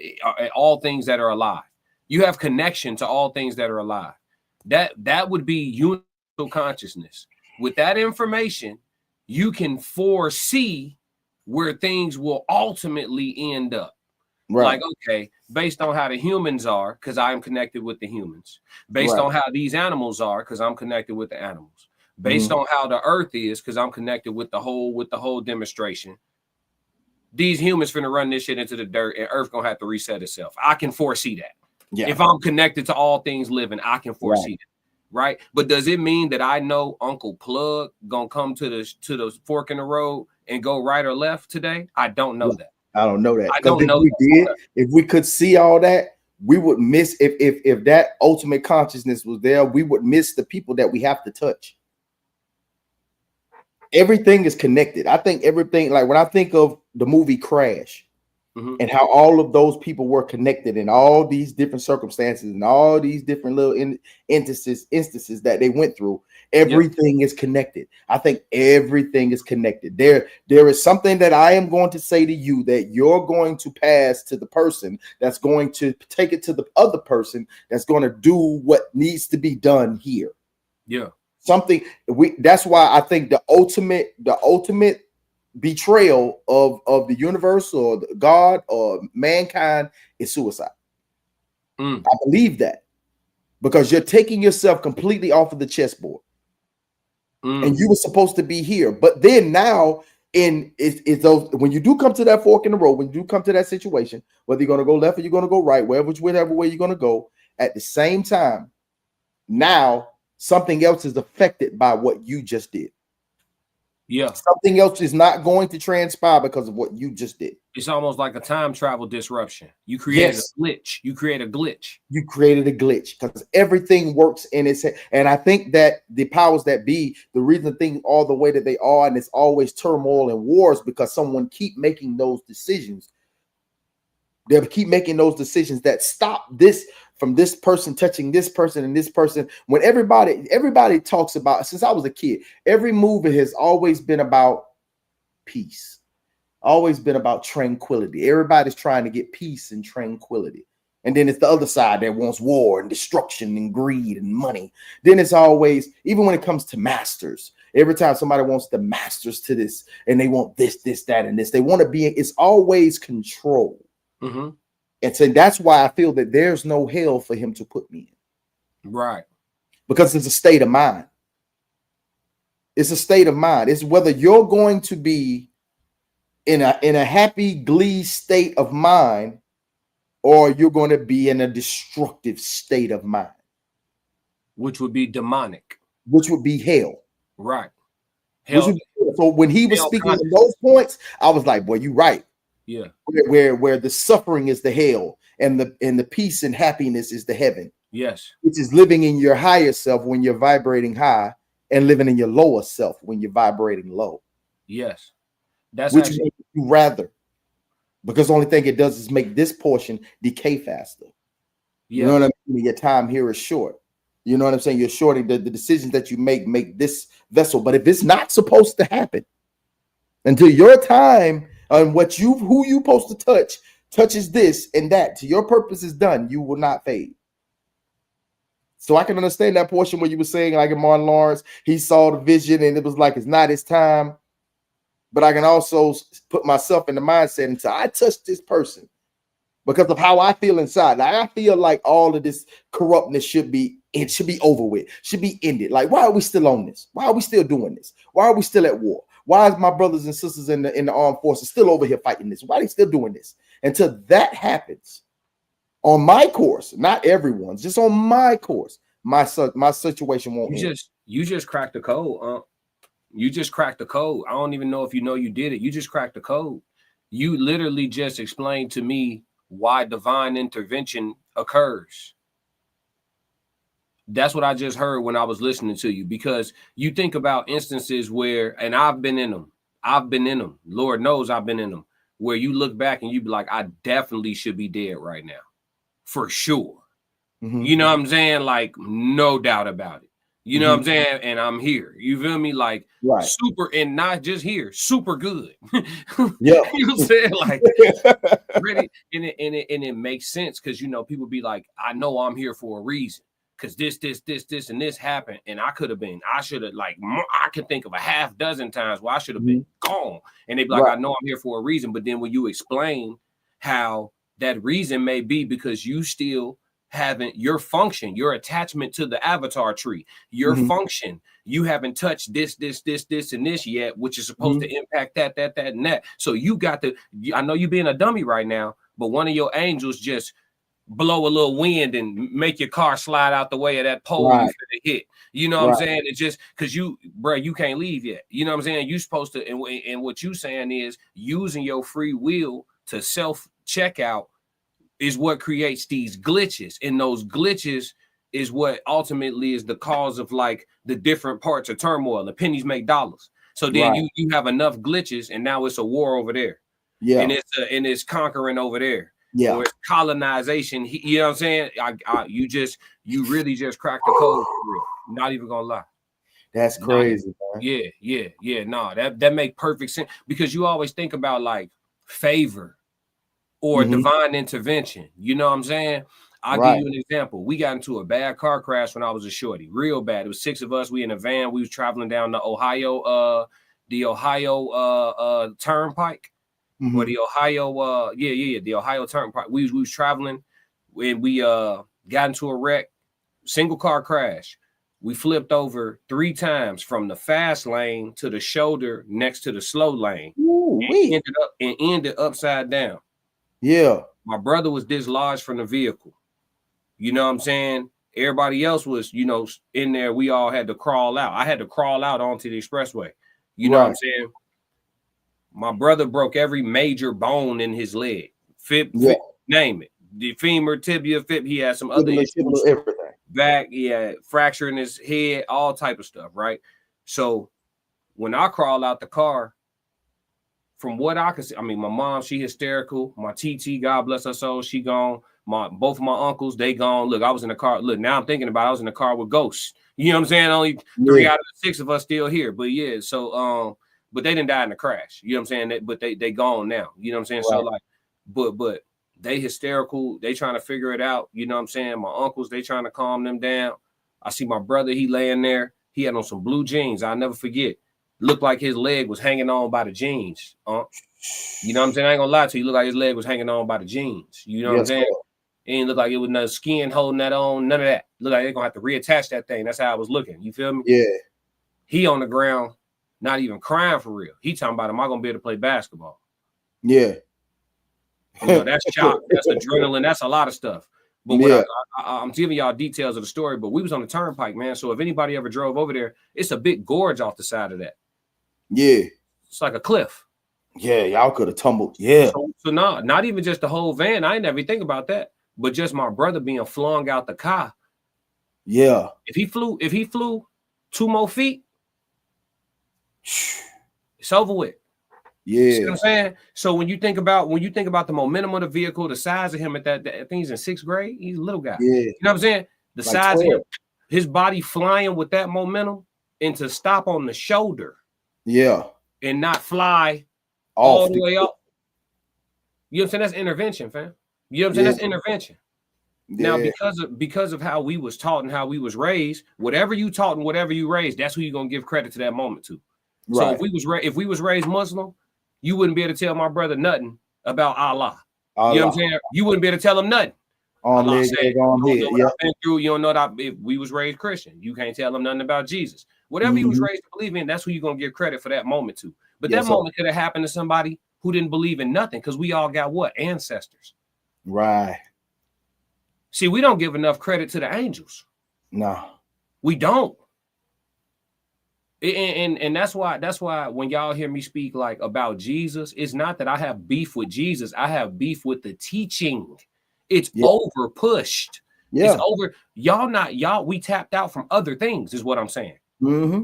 all things that are alive. You have connection to all things that are alive. That would be universal consciousness. With that information, you can foresee where things will ultimately end up. Right. Like, okay, based on how the humans are, because I am connected with the humans. Based on how these animals are, because I'm connected with the animals. Based on how the earth is, because I'm connected with the whole demonstration. These humans finna run this shit into the dirt, and earth gonna have to reset itself. I can foresee that. Yeah. If I'm connected to all things living, I can foresee it. Right. But does it mean that I know Uncle Plugg gonna come to the fork in the road and go right or left today? I don't know that. I don't know that. Because if we could see all that, we would miss if that ultimate consciousness was there, we would miss the people that we have to touch. Everything is connected. I think everything, like when I think of the movie Crash, and how all of those people were connected in all these different circumstances and all these different little instances that they went through. Everything is connected. I think everything is connected. There is something that I am going to say to you that you're going to pass to the person that's going to take it to the other person that's going to do what needs to be done here. Yeah. That's why I think the ultimate betrayal of the universe or God or mankind is suicide. I believe that because you're taking yourself completely off of the chessboard, and you were supposed to be here. But then now, when you do come to that fork in the road, when you do come to that situation, whether you're going to go left or you're going to go right, whatever way you're going to go, at the same time, now something else is affected by what you just did. Yeah. Something else is not going to transpire because of what you just did. It's almost like a time travel disruption. You created Yes. a glitch. You create a glitch. You created a glitch because everything works in its head. And I think that the powers that be, the reason things are the way that they are, and it's always turmoil and wars because someone keep making those decisions. They'll keep making those decisions that stop this from this person touching this person and this person. When everybody talks about, since I was a kid, every movie has always been about peace, always been about tranquility. Everybody's trying to get peace and tranquility. And then it's the other side that wants war and destruction and greed and money. Then it's always, even when it comes to masters, every time somebody wants the masters to this and they want this, that, and this, they want to be, it's always control. Mm-hmm. And so that's why I feel that there's no hell for him to put me in. Right. Because it's a state of mind. It's a state of mind. It's whether you're going to be in a happy glee state of mind or you're going to be in a destructive state of mind. Which would be demonic. Which would be hell. Right. Hell. So when he was speaking on those points, I was like, boy, you're right. Yeah. Where the suffering is the hell and the peace and happiness is the heaven. Yes. Which is living in your higher self when you're vibrating high and living in your lower self when you're vibrating low. Yes. That's which would you rather, because the only thing it does is make this portion decay faster. Yeah. You know what I mean? Your time here is short. You know what I'm saying? You're shorting the decisions that you make this vessel. But if it's not supposed to happen until your time on who you supposed to touches this and that, till your purpose is done, you will not fade. So I can understand that portion where you were saying, like in Martin Lawrence, he saw the vision and it was like, it's not his time. But I can also put myself in the mindset until I touch this person because of how I feel inside. Like, I feel like all of this corruptness should be over with, should be ended. Like, why are we still on this? Why are we still doing this? Why are we still at war? Why is my brothers and sisters in the armed forces still over here fighting this? Why are they still doing this? Until that happens on my course, not everyone's, just on my course, my situation won't end. You just cracked the code. You just cracked the code. I don't even know if you know you did it. You just cracked the code. You literally just explained to me why divine intervention occurs. That's what I just heard when I was listening to you, because you think about instances where, and I've been in them. Lord knows I've been in them, where you look back and you be like, I definitely should be dead right now. For sure. Mm-hmm. You know what I'm saying? Like, no doubt about it. You know what I'm saying? And I'm here. You feel me? Like, right. Super, and not just here, super good. Yeah. You know what I'm saying? Like, really, and it makes sense because, you know, people be like, I know I'm here for a reason. Because this, and this happened. And I should have, like, I can think of a half dozen times where I should have been gone. And they be like, right. I know I'm here for a reason. But then when you explain how that reason may be because you still haven't your function, your attachment to the avatar tree, your function, you haven't touched this, and this yet, which is supposed to impact that, and that. So you got to, I know you being a dummy right now, but one of your angels just blow a little wind and make your car slide out the way of that pole you finna hit. You know what I'm saying? It's just because you can't leave yet. You know what I'm saying? You supposed to, and what you saying is using your free will to self-check out is what creates these glitches. And those glitches is what ultimately is the cause of, like, the different parts of turmoil. The pennies make dollars. So then you have enough glitches and now it's a war over there. Yeah. And it's conquering over there. Yeah. Or it's colonization. You know what I'm saying? You really just cracked the code for real. Not even gonna lie. That's crazy, man. Yeah. No, that make perfect sense, because you always think about, like, favor or divine intervention. You know what I'm saying? I'll give you an example. We got into a bad car crash when I was a shorty, real bad. It was 6 of us. We in a van. We was traveling down the Ohio Turnpike. Or the Ohio, the Ohio Turnpike. We was traveling, and we got into a wreck, single car crash. We flipped over 3 times from the fast lane to the shoulder next to the slow lane. And ended upside down. Yeah. My brother was dislodged from the vehicle. You know what I'm saying? Everybody else was, you know, in there. We all had to crawl out. I had to crawl out onto the expressway. You know what I'm saying? My brother broke every major bone in his leg. Name it. The femur, tibia, he had some other issues. Everything. Back, he had fracture in his head, all type of stuff, right? So when I crawl out the car, from what I can see, I mean, my mom, she hysterical. My TT, God bless her soul, she gone. Both of my uncles, they gone. Look, I was in the car. Look, now I'm thinking about it, I was in the car with ghosts. You know what I'm saying? Only 3 out of the 6 of us still here. But yeah, so but they didn't die in the crash. You know what I'm saying? But they gone now. You know what I'm saying? Right. So like, but they hysterical. They trying to figure it out. You know what I'm saying? My uncles, they trying to calm them down. I see my brother, he laying there. He had on some blue jeans. I'll never forget. Looked like his leg was hanging on by the jeans. You know what I'm saying? I ain't gonna lie to you. Looked like his leg was hanging on by the jeans. You know what I'm saying? It didn't look like it was no skin holding that on. None of that. Look like they're gonna have to reattach that thing. That's how I was looking. You feel me? Yeah. He on the ground, not even crying for real. He talking about, am I gonna be able to play basketball? Yeah. You know, that's shock. That's adrenaline. That's a lot of stuff. But when I'm giving y'all details of the story, but we was on the turnpike, man. So if anybody ever drove over there, it's a big gorge off the side of that. Yeah. It's like a cliff. Yeah, y'all could have tumbled. Yeah. So no, not even just the whole van. I ain't never think about that. But just my brother being flung out the car. Yeah. If he flew 2 more feet, it's over with. Yeah. You see what I'm saying? So when you think about the momentum of the vehicle, the size of him at that I think he's in 6th grade, he's a little guy. Yeah. You know what I'm saying? The like size 12. Of him, his body flying with that momentum, and to stop on the shoulder. Yeah. And not fly all the way up. You know what I'm saying? That's intervention, fam. You know what I'm saying? That's intervention. Yeah. Now, because of how we was taught and how we was raised, whatever you taught and whatever you raised, that's who you're gonna give credit to that moment to. Right. So if we was raised Muslim, you wouldn't be able to tell my brother nothing about Allah. You know what I'm saying? You wouldn't be able to tell him nothing. Allah said, you don't know what I've been through. You don't know that if we was raised Christian, you can't tell him nothing about Jesus. Whatever you was raised to believe in, that's who you're gonna give credit for that moment to. But that moment could have happened to somebody who didn't believe in nothing, because we all got what? Ancestors. Right. See, we don't give enough credit to the angels. No. We don't. And that's why when y'all hear me speak like about Jesus, it's not that I have beef with Jesus. I have beef with the teaching. It's over pushed. Yeah. It's over. We tapped out from other things, is what I'm saying. Mm-hmm.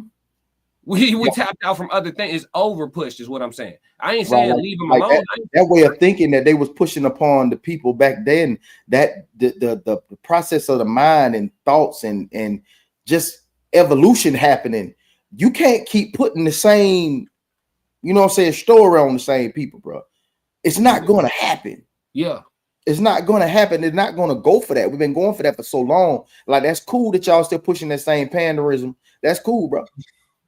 We tapped out from other things. It's over pushed, is what I'm saying. I ain't saying leave them alone. That way of thinking that they was pushing upon the people back then, that the process of the mind and thoughts and just evolution happening. You can't keep putting the same, you know what I'm saying, story on the same people, bro. It's not going to happen. Yeah. It's not going to happen. It's not going to go for that. We've been going for that for so long. Like, that's cool that y'all still pushing that same panderism. That's cool, bro.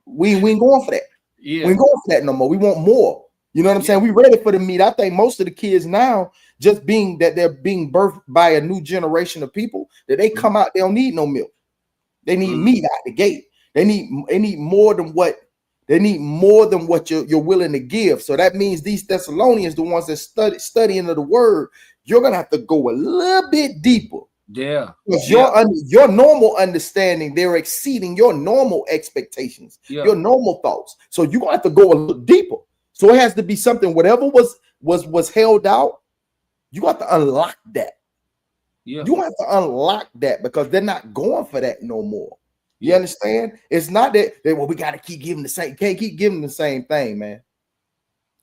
We ain't going for that. Yeah. We ain't going for that no more. We want more. You know what I'm saying? We ready for the meat. I think most of the kids now, just being that they're being birthed by a new generation of people, that they come out, they don't need no milk. They need meat out the gate. They need more than what you're willing to give. So that means these Thessalonians, the ones that studying of the word, you're gonna have to go a little bit deeper. Yeah. Because your normal understanding, they're exceeding your normal expectations, your normal thoughts. So you're gonna have to go a little deeper. So it has to be something, whatever was held out, you got to unlock that. Yeah. You have to unlock that, because they're not going for that no more. You understand? It's not that we got to keep giving the same, can't keep giving the same thing, man.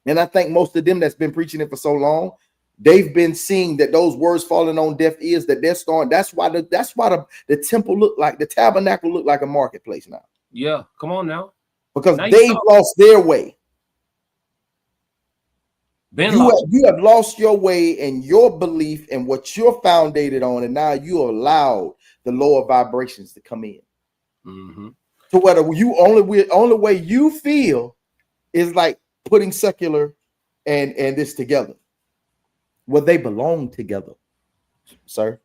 And I think most of them that's been preaching it for so long, they've been seeing that those words falling on deaf ears, that they're starting. That's why the temple looked like, the tabernacle looked like a marketplace now. Yeah, come on now. Because now they've lost their way. You have lost your way and your belief and what you're founded on, and now you allowed the lower vibrations to come in. Mm-hmm. So whether you only way you feel is like putting secular and this together. Well, they belong together, sir.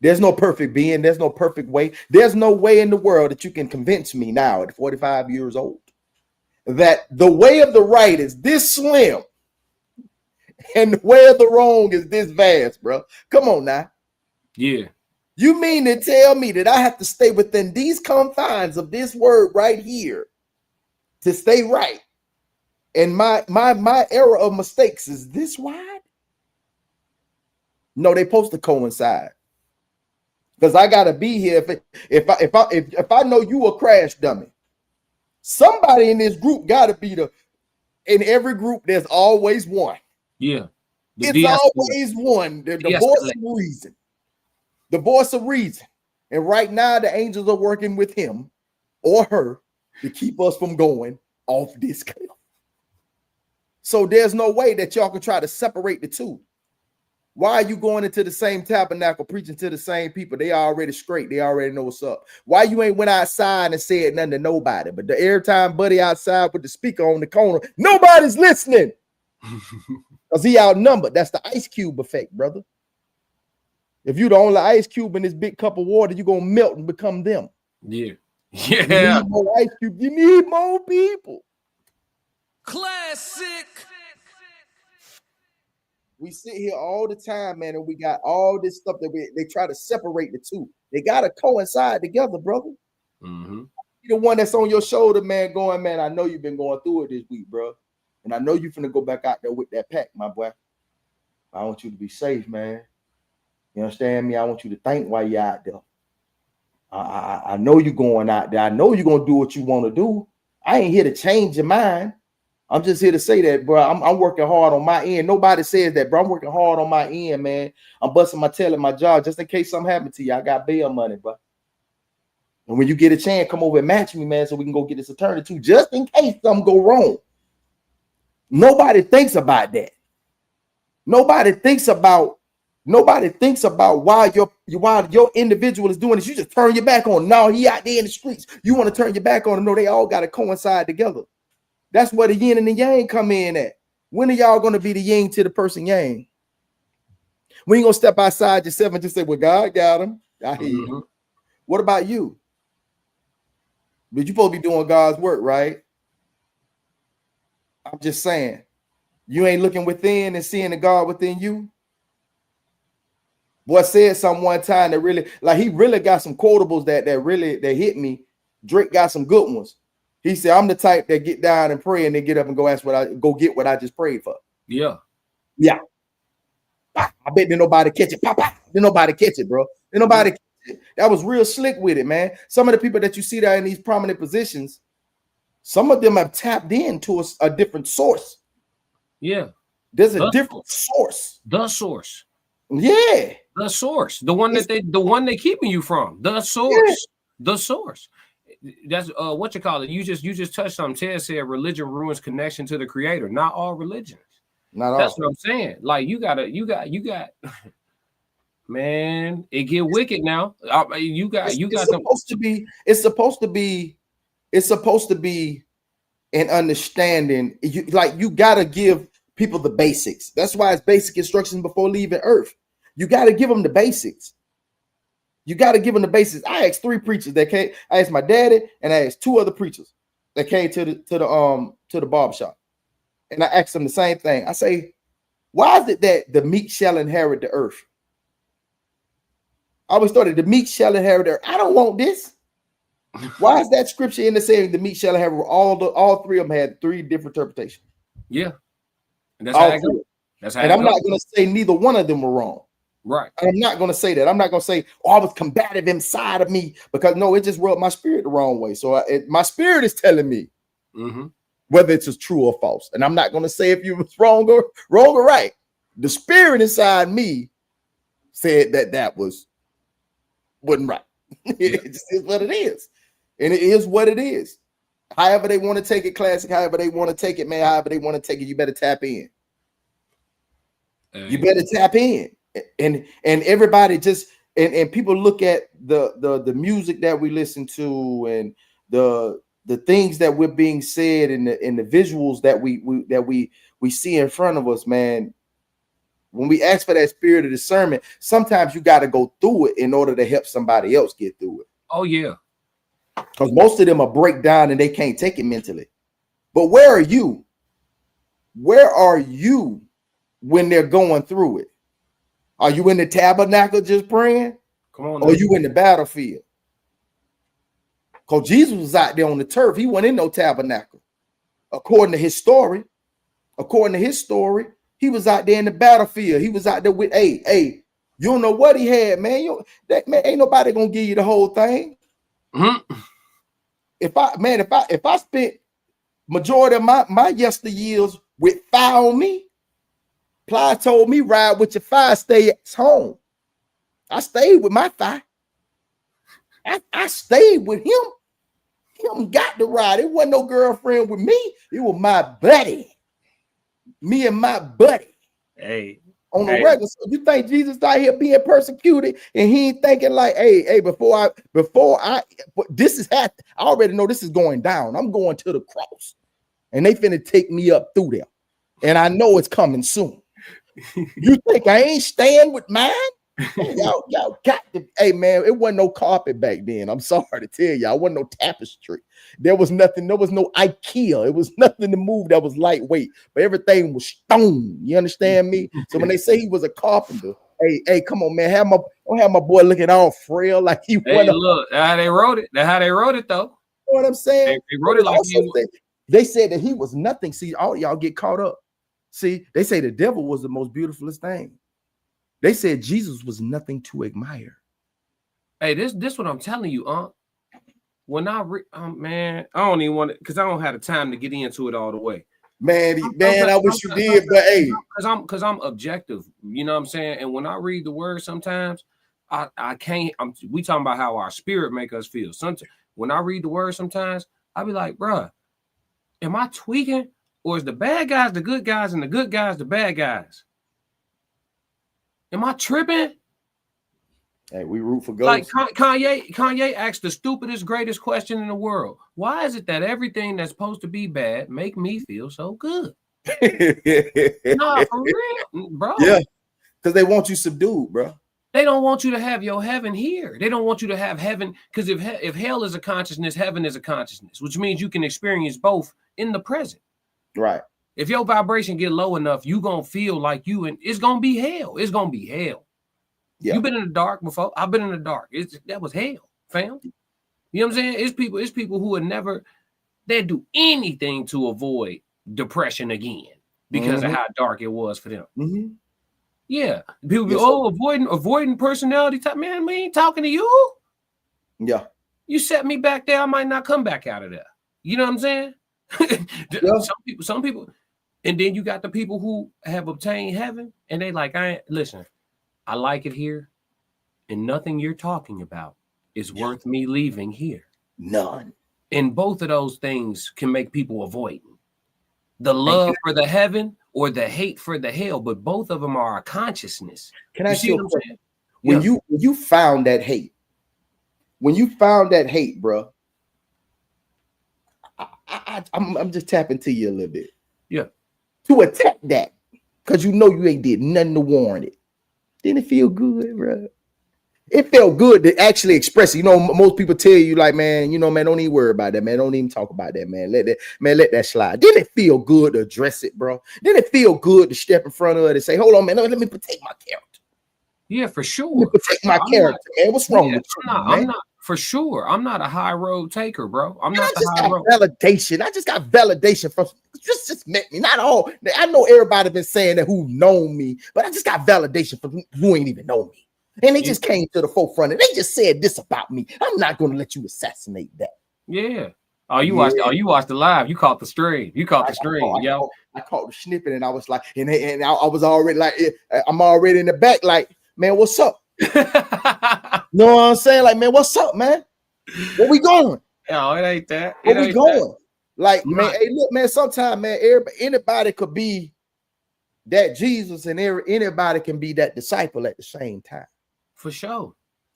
There's no perfect being. There's no perfect way. There's no way in the world that you can convince me now at 45 years old that the way of the right is this slim and the way of the wrong is this vast, bro. Come on now. Yeah. You mean to tell me that I have to stay within these confines of this word right here to stay right. And my era of mistakes is this wide? No, they supposed to coincide. Because I gotta be here. If I know you a crash dummy, somebody in this group gotta be in every group, there's always one. Yeah. It's always one. The voice of reason. The voice of reason. And right now, the angels are working with him or her to keep us from going off this cliff. So there's no way that y'all can try to separate the two. Why are you going into the same tabernacle, preaching to the same people? They already straight. They already know what's up. Why you ain't went outside and said nothing to nobody? But the airtime buddy outside with the speaker on the corner, nobody's listening. Because he outnumbered. That's the ice cube effect, brother. If you the only ice cube in this big cup of water, you're going to melt and become them. Yeah. You Yeah. need more ice cube. You need more people. Classic. We sit here all the time, man, and we got all this stuff that they try to separate the two. They got to coincide together, brother. Mm-hmm. You're the one that's on your shoulder, man, going, man, I know you've been going through it this week, bro. And I know you're finna go back out there with that pack, my boy. I want you to be safe, man. You understand me? I want you to think while you're out there. I know you're going out there. I know you're going to do what you want to do. I ain't here to change your mind. I'm just here to say that, bro. I'm working hard on my end. Nobody says that, bro. I'm working hard on my end, man. I'm busting my tail at my job just in case something happened to you. I got bail money, bro. And when you get a chance, come over and match me, man, so we can go get this attorney too, just in case something go wrong. Nobody thinks about that. Nobody thinks about why your individual is doing this. You just turn your back on. No, he out there in the streets. You want to turn your back on him. No, they all got to coincide together. That's where the yin and the yang come in at. When are y'all going to be the yin to the person yang? We ain't going to step outside yourself and just say, well, God got him. I hear you. What about you? But you supposed to be doing God's work, right? I'm just saying. You ain't looking within and seeing the God within you. Boy said something one time that really, like, he really got some quotables that hit me. Drake got some good ones. He said, I'm the type that get down and pray and then get up and go get what I just prayed for. Yeah. Yeah. I bet didn't nobody catch it. Pop. Didn't nobody catch it, bro. Didn't nobody catch it. That was real slick with it, man. Some of the people that you see there in these prominent positions, some of them have tapped into a different source. Yeah. There's a different source. The source. Yeah. The source. The one they're keeping you from. The source. Yeah. The source. That's what you call it. You just touched on. Ted said religion ruins connection to the creator. Not all religions. Not all. That's what I'm saying. Like you got man, it get wicked now. It's supposed to be an understanding. You gotta give people the basics. That's why it's basic instructions before leaving earth. You gotta give them the basics. You got to give them the basics. I asked 3 preachers that came. I asked my daddy and I asked 2 other preachers that came to the barbershop. And I asked them the same thing. I say, why is it that the meek shall inherit the earth? I always thought the meek shall inherit the earth. I don't want this. Why is that scripture in the saying the meek shall inherit? All 3 of them had 3 different interpretations. Yeah. And that's how I go. That's how and I'm not going to say neither one of them were wrong. Right. I'm not going to say that. I'm not going to say, I was combative inside of me, because no, it just rubbed my spirit the wrong way. So my spirit is telling me whether it's true or false. And I'm not going to say if you was wrong or right. The spirit inside me said that wasn't right. It just is what it is. And it is what it is. However they want to take it, classic, however they want to take it, man, however they want to take it, you better tap in. You better tap in. And everybody just and people look at the music that we listen to and the things that we're being said and the visuals that we see in front of us, man. When we ask for that spirit of discernment, sometimes you got to go through it in order to help somebody else get through it. Oh yeah, because most of them are break down and they can't take it mentally. But where are you? Where are you when they're going through it? Are you in the tabernacle just praying? Come on, or are you in the battlefield? Because Jesus was out there on the turf. He wasn't in no tabernacle. according to his story, he was out there in the battlefield. He was out there with, hey, you don't know what he had, man. That man, ain't nobody gonna give you the whole thing. Mm-hmm. If I spent majority of my yesteryears with fire on me, Plugg told me ride with your fire, stay at home. I stayed with my fire. I stayed with him. Him got to ride. It wasn't no girlfriend with me. It was my buddy. Me and my buddy. Hey. On the regular. So you think Jesus out here being persecuted and he ain't thinking like, hey, before this is happening, I already know this is going down. I'm going to the cross. And they finna take me up through there. And I know it's coming soon. You think I ain't staying with mine? Y'all got to, hey man, it wasn't no carpet back then. I'm sorry to tell y'all, it wasn't no tapestry. There was nothing, there was no IKEA. It was nothing to move that was lightweight, but everything was stone. You understand me? So when they say he was a carpenter, hey, come on, man, don't have my boy looking all frail like he Hey, look, that's how they wrote it. That's how they wrote it, though. You know what I'm saying? They wrote it like they said that he was nothing. See, all y'all get caught up. See, they say the devil was the most beautifulest thing. They said Jesus was nothing to admire. Hey, this what I'm telling you, when I man, I don't even want it because I don't have the time to get into it all the way. Man, I wish you did, but hey, because I'm objective, you know what I'm saying? And when I read the word, sometimes I can't. We talking about how our spirit make us feel. Sometimes when I read the word, sometimes I be like, bruh, am I tweaking, or is the bad guys the good guys and the good guys the bad guys? Am I tripping? Hey, we root for ghosts. Like Kanye asked the stupidest, greatest question in the world. Why is it that everything that's supposed to be bad make me feel so good? Nah, for real, bro. Yeah, because they want you subdued, bro. They don't want you to have your heaven here. They don't want you to have heaven, because if hell is a consciousness, heaven is a consciousness, which means you can experience both in the present. Right. If your vibration get low enough, you gonna feel like and it's gonna be hell. It's gonna be hell. Yeah. You've been in the dark before. I've been in the dark. That was hell, fam. You know what I'm saying? It's people who would never, they'd do anything to avoid depression again because of how dark it was for them. Mm-hmm. Yeah. People be, avoiding personality type. Man, we ain't talking to you. Yeah. You set me back there, I might not come back out of there. You know what I'm saying? Yeah. Some people. And then you got the people who have obtained heaven and they like, listen, I like it here, and nothing you're talking about is worth me leaving here. None. And both of those things can make people avoidant. The love for the heaven or the hate for the hell, but both of them are a consciousness. Can I see what I'm saying? When you found that hate, bro, I'm just tapping to you a little bit. Yeah. To attack that, because you know you ain't did nothing to warrant it. Didn't it feel good, bro? It felt good to actually express it. You know, most people tell you, like, man, man, don't even worry about that, man. Don't even talk about that, man. Let that slide. Didn't it feel good to address it, bro? Didn't it feel good to step in front of it and say, hold on, man, let me protect my character? Yeah, for sure. Let me protect my character, man. What's wrong with you, man? I'm not, for sure. I'm not a high road taker, bro. I'm not the high road. Validation. I just got validation from just met me. Not all. I know everybody been saying that who known me, but I just got validation from who ain't even know me. And they just came to the forefront and they just said this about me. I'm not going to let you assassinate that. Yeah. Oh, you watched the live. You caught the stream. I caught the snippet and I was like, and I was already like, I'm already in the back, like, man, what's up? You know what I'm saying? Like, man, what's up, man? Where we going? No, it ain't that. Where we going? Like, man, hey, look, man, sometimes, man, anybody could be that Jesus and anybody can be that disciple at the same time. For sure.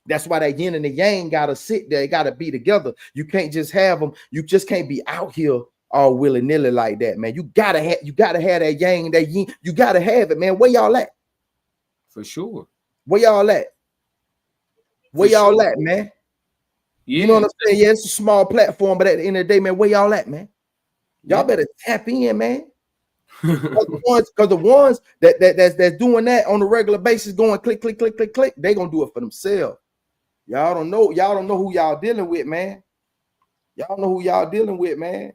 That's why that yin and the yang got to sit there. It got to be together. You can't just have them. You just can't be out here all willy-nilly like that, man. You gotta have that yang, that yin. You gotta have it, man. Where y'all at? For sure. Where y'all at? Where y'all at, man? Yeah. You know what I'm saying? Yeah, it's a small platform, but at the end of the day, man, where y'all at, man? Y'all better tap in, man. Because the ones that's doing that on a regular basis, going click, click, click, click, click, they gonna do it for themselves. Y'all don't know who y'all dealing with, man. Y'all know who y'all dealing with, man.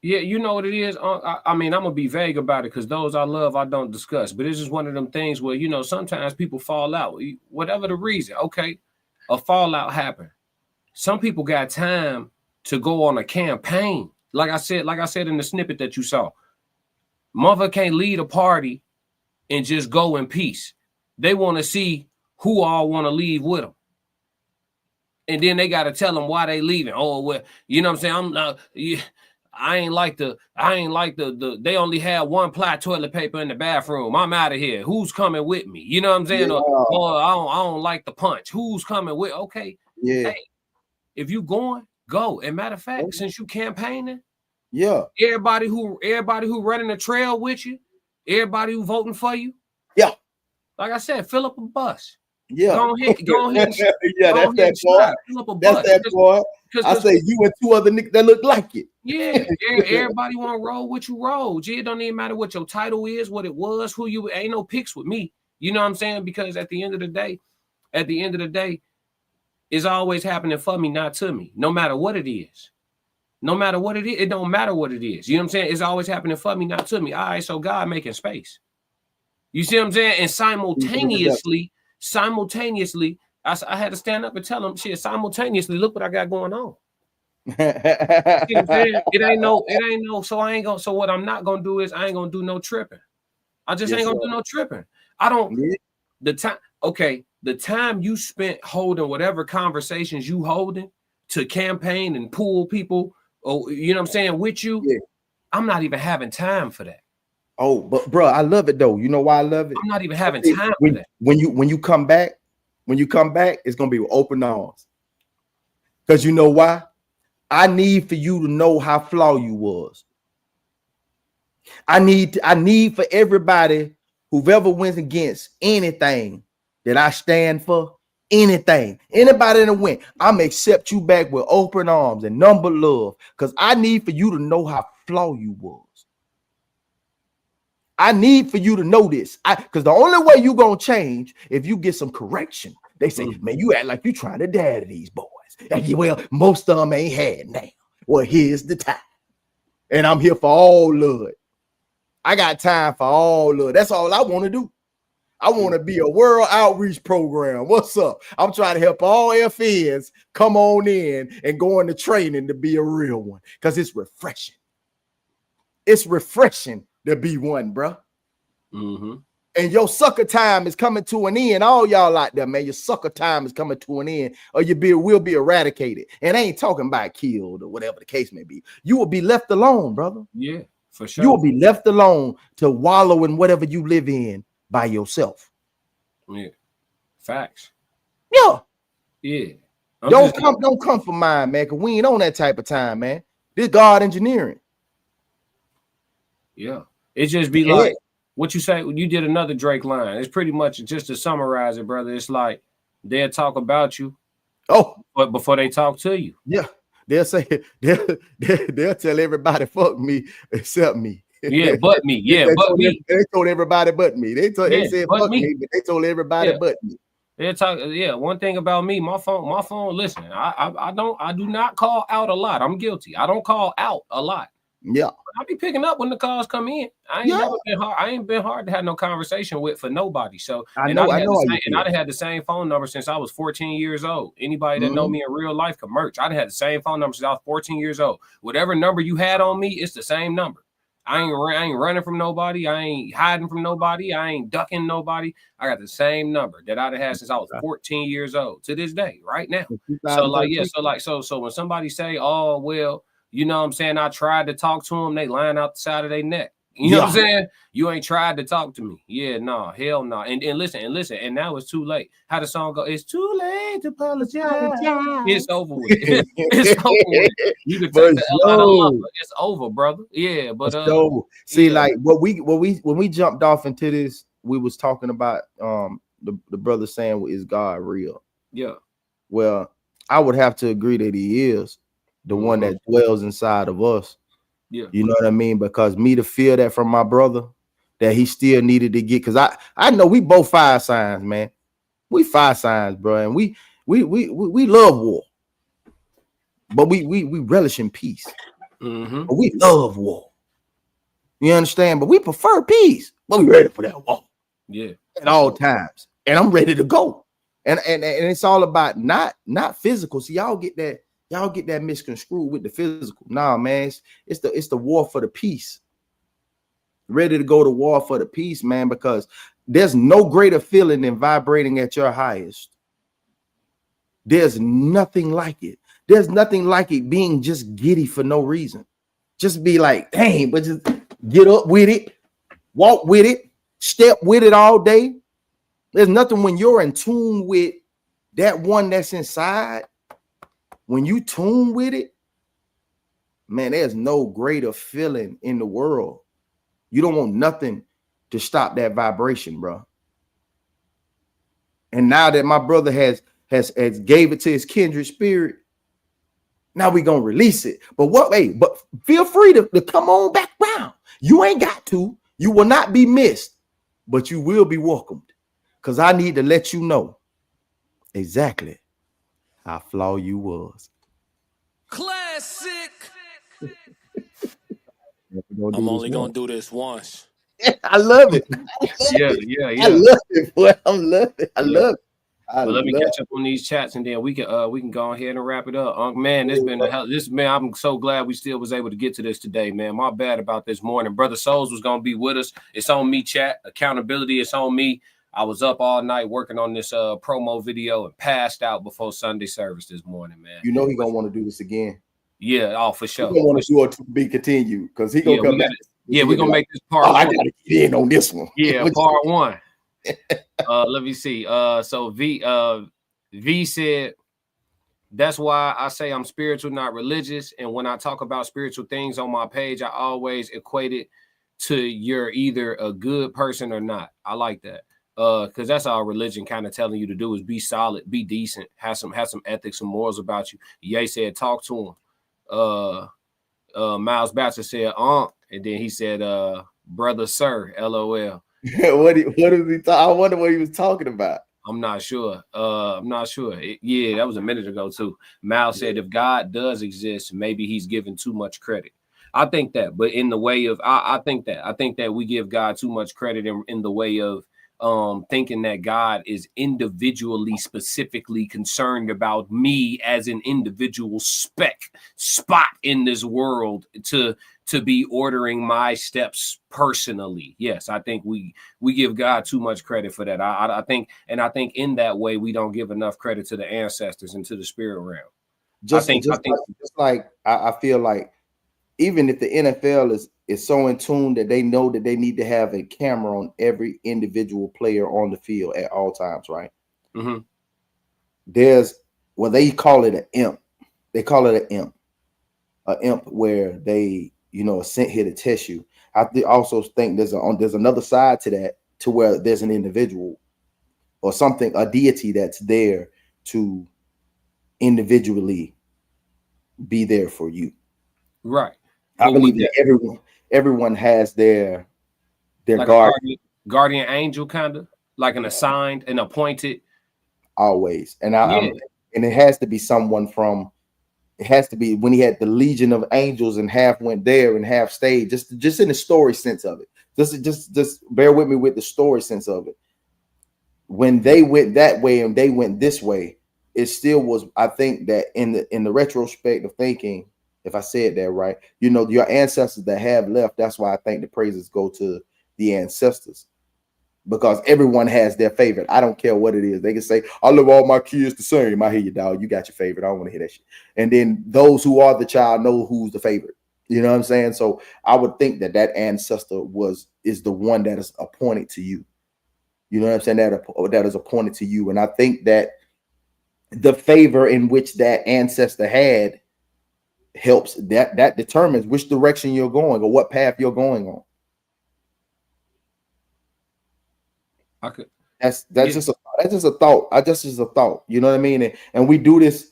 Yeah, you know what it is. I mean, I'm gonna be vague about it because those I love, I don't discuss. But it's just one of them things where sometimes people fall out, whatever the reason. Okay, a fallout happened. Some people got time to go on a campaign. Like I said in the snippet that you saw, mother can't lead a party and just go in peace. They want to see who all want to leave with them. And then they got to tell them why they leaving. Oh, well, you know what I'm saying? I'm not. I ain't like the. They only had one ply toilet paper in the bathroom. I'm out of here. Who's coming with me? You know what I'm saying? Yeah. Or I don't like the punch. Who's coming with? Okay. Yeah. Hey, if you going, go. And matter of fact, since you campaigning, yeah, everybody who running the trail with you, everybody who voting for you, yeah. Like I said, fill up a bus. Yeah. Go ahead. Yeah, that's that boy. That's that boy. I say you and two other niggas that look like it. Yeah, everybody want to roll with you, roll. Gee, it don't even matter what your title is, what it was, who you ain't no picks with me. You know what I'm saying? Because at the end of the day, it's always happening for me, not to me. No matter what it is. No matter what it is, it don't matter what it is. You know what I'm saying? It's always happening for me, not to me. All right, so God making space. You see what I'm saying? And simultaneously, I had to stand up and tell him, shit, simultaneously, look what I got going on. You see what I'm saying? It ain't no, so what I'm not gonna do is I ain't gonna do no tripping. I just ain't gonna do no tripping. I don't the time you spent holding whatever conversations you holding to campaign and pull people, you know what I'm saying, with you, I'm not even having time for that. Oh, but bro, I love it though. You know why I love it? I'm not even having time for that. When you come back, it's gonna be with open arms. Because you know why? I need for you to know how flawed you was. I need for everybody who've ever went against anything that I stand for, anything, anybody that went, I'm accept you back with open arms and number love. Because I need for you to know how flawed you was. I need for you to know this. Because the only way you gonna change if you get some correction. They say, man, you act like you trying to dad these boys. Well, most of them ain't had now. Well, here's the time. And I'm here for all of it. I got time for all of it. That's all I want to do. I want to be a world outreach program. What's up? I'm trying to help all FNs come on in and go into training to be a real one. Because it's refreshing. It's refreshing to be one, bro. Mm-hmm. And your sucker time is coming to an end. All y'all out there, man, your sucker time is coming to an end, or will be eradicated. And I ain't talking about killed or whatever the case may be. You will be left alone, brother. Yeah, for sure. You will be left alone to wallow in whatever you live in by yourself. Yeah, facts. Yeah, yeah. Don't come for mine, man. Cause we ain't on that type of time, man. This God engineering. Yeah, it just be like what you say. You did another Drake line. It's pretty much just to summarize it, brother. It's like they'll talk about you, but before they talk to you, they'll say they'll tell everybody fuck me except me. Yeah, but me. Yeah, but me. They told everybody but me. They said fuck me, but they told everybody but me. They talk. Yeah, one thing about me, my phone. Listen, I do not call out a lot. I'm guilty. I don't call out a lot. Yeah, I be picking up when the calls come in. I ain't been hard to have no conversation with for nobody. So I'd had the same phone number since I was 14 years old. Anybody that know me in real life can merch. I'd had the same phone number since I was 14 years old. Whatever number you had on me, it's the same number. I ain't running from nobody. I ain't hiding from nobody. I ain't ducking nobody. I got the same number that I'd had since I was 14 years old to this day, right now. So when somebody say, "Oh well," you know what I'm saying, I tried to talk to them, they lying out the side of their neck. You know what I'm saying? You ain't tried to talk to me. Yeah, no, hell no. And listen, and now it's too late. How the song go? It's too late to apologize. It's over with. It's over with. You can take the L out of love. It's over, brother. Yeah, but see, like when we jumped off into this, we was talking about the brother saying, is God real? Yeah. Well, I would have to agree that he is the one that dwells inside of us. Yeah, you know what I mean? Because me to feel that from my brother, that he still needed to get, because I know we both fire signs, man. We fire signs, bro, and we love war, but we relish in peace. Mm-hmm. But we love war. You understand? But we prefer peace. But we ready for that war. Yeah. At all times. And I'm ready to go. And it's all about not physical. See, y'all get that misconstrued with the physical. Nah, man, it's the war for the peace. Ready to go to war for the peace, man, because there's no greater feeling than vibrating at your highest. There's nothing like it. There's nothing like it being just giddy for no reason. Just be like, dang, but just get up with it, walk with it, step with it all day. There's nothing when you're in tune with that one that's inside. When you tune with it, man, there's no greater feeling in the world. You don't want nothing to stop that vibration, bro. And now that my brother has gave it to his kindred spirit, now we gonna release it. But but feel free to come on back round. You ain't got to. You will not be missed, but you will be welcomed. Because I need to let you know exactly how flawed you was. Classic. I'm only gonna do this once. I love it. Yeah. I love it, boy. I love it. I love it. But let me catch up on these chats and then we can go ahead and wrap it up. Man, I'm so glad we still was able to get to this today, man. My bad about this morning. Brother Souls was gonna be with us. It's on me, chat. Accountability, it's on me. I was up all night working on this promo video and passed out before Sunday service this morning, man. You know he gonna want to do this again. Yeah, for sure. He gonna want to do it to be continued because he gonna come back. We're gonna make this part. I gotta get in on this one. Yeah, part one. Let me see. So V said, that's why I say I'm spiritual, not religious. And when I talk about spiritual things on my page, I always equate it to you're either a good person or not. I like that. Because that's all religion kind of telling you to do is be solid, be decent, have some ethics, some morals about you. Ye said, talk to him. Miles Batcher said, and then he said, brother, sir, LOL. What is he talking? I wonder what he was talking about. I'm not sure. That was a minute ago too. Mal said, if God does exist, maybe he's given too much credit. I think that, but in the way of, I think that we give God too much credit in the way of thinking that God is individually, specifically concerned about me as an individual spot in this world to be ordering my steps personally. Yes, I think we give God too much credit for that. I think in that way we don't give enough credit to the ancestors and to the spirit realm. I feel like even if the NFL is so in tune that they know that they need to have a camera on every individual player on the field at all times, right? Mm-hmm. They call it an imp. They call it an imp where they are sent here to test you. I also think there's another side to that, to where there's an individual or something, a deity that's there to individually be there for you. Right. I believe that everyone has their like guardian angel, kind of like an assigned and appointed. Always. And and it has to be someone it has to be when he had the legion of angels and half went there and half stayed, just in the story sense of it. Just bear with me with the story sense of it. When they went that way and they went this way, it still was, I think that in the retrospect of thinking, if I said that right, your ancestors that have left, that's why I think the praises go to the ancestors. Because everyone has their favorite. I don't care what it is. They can say, I love all my kids the same. I hear you, dog. You got your favorite. I don't want to hear that shit. And then those who are the child know who's the favorite. You know what I'm saying? So I would think that ancestor is the one that is appointed to you. You know what I'm saying? That is appointed to you. And I think that the favor in which that ancestor had helps, that determines which direction you're going or what path you're going on. That's just a thought. Just as a thought. You know what I mean? And we do this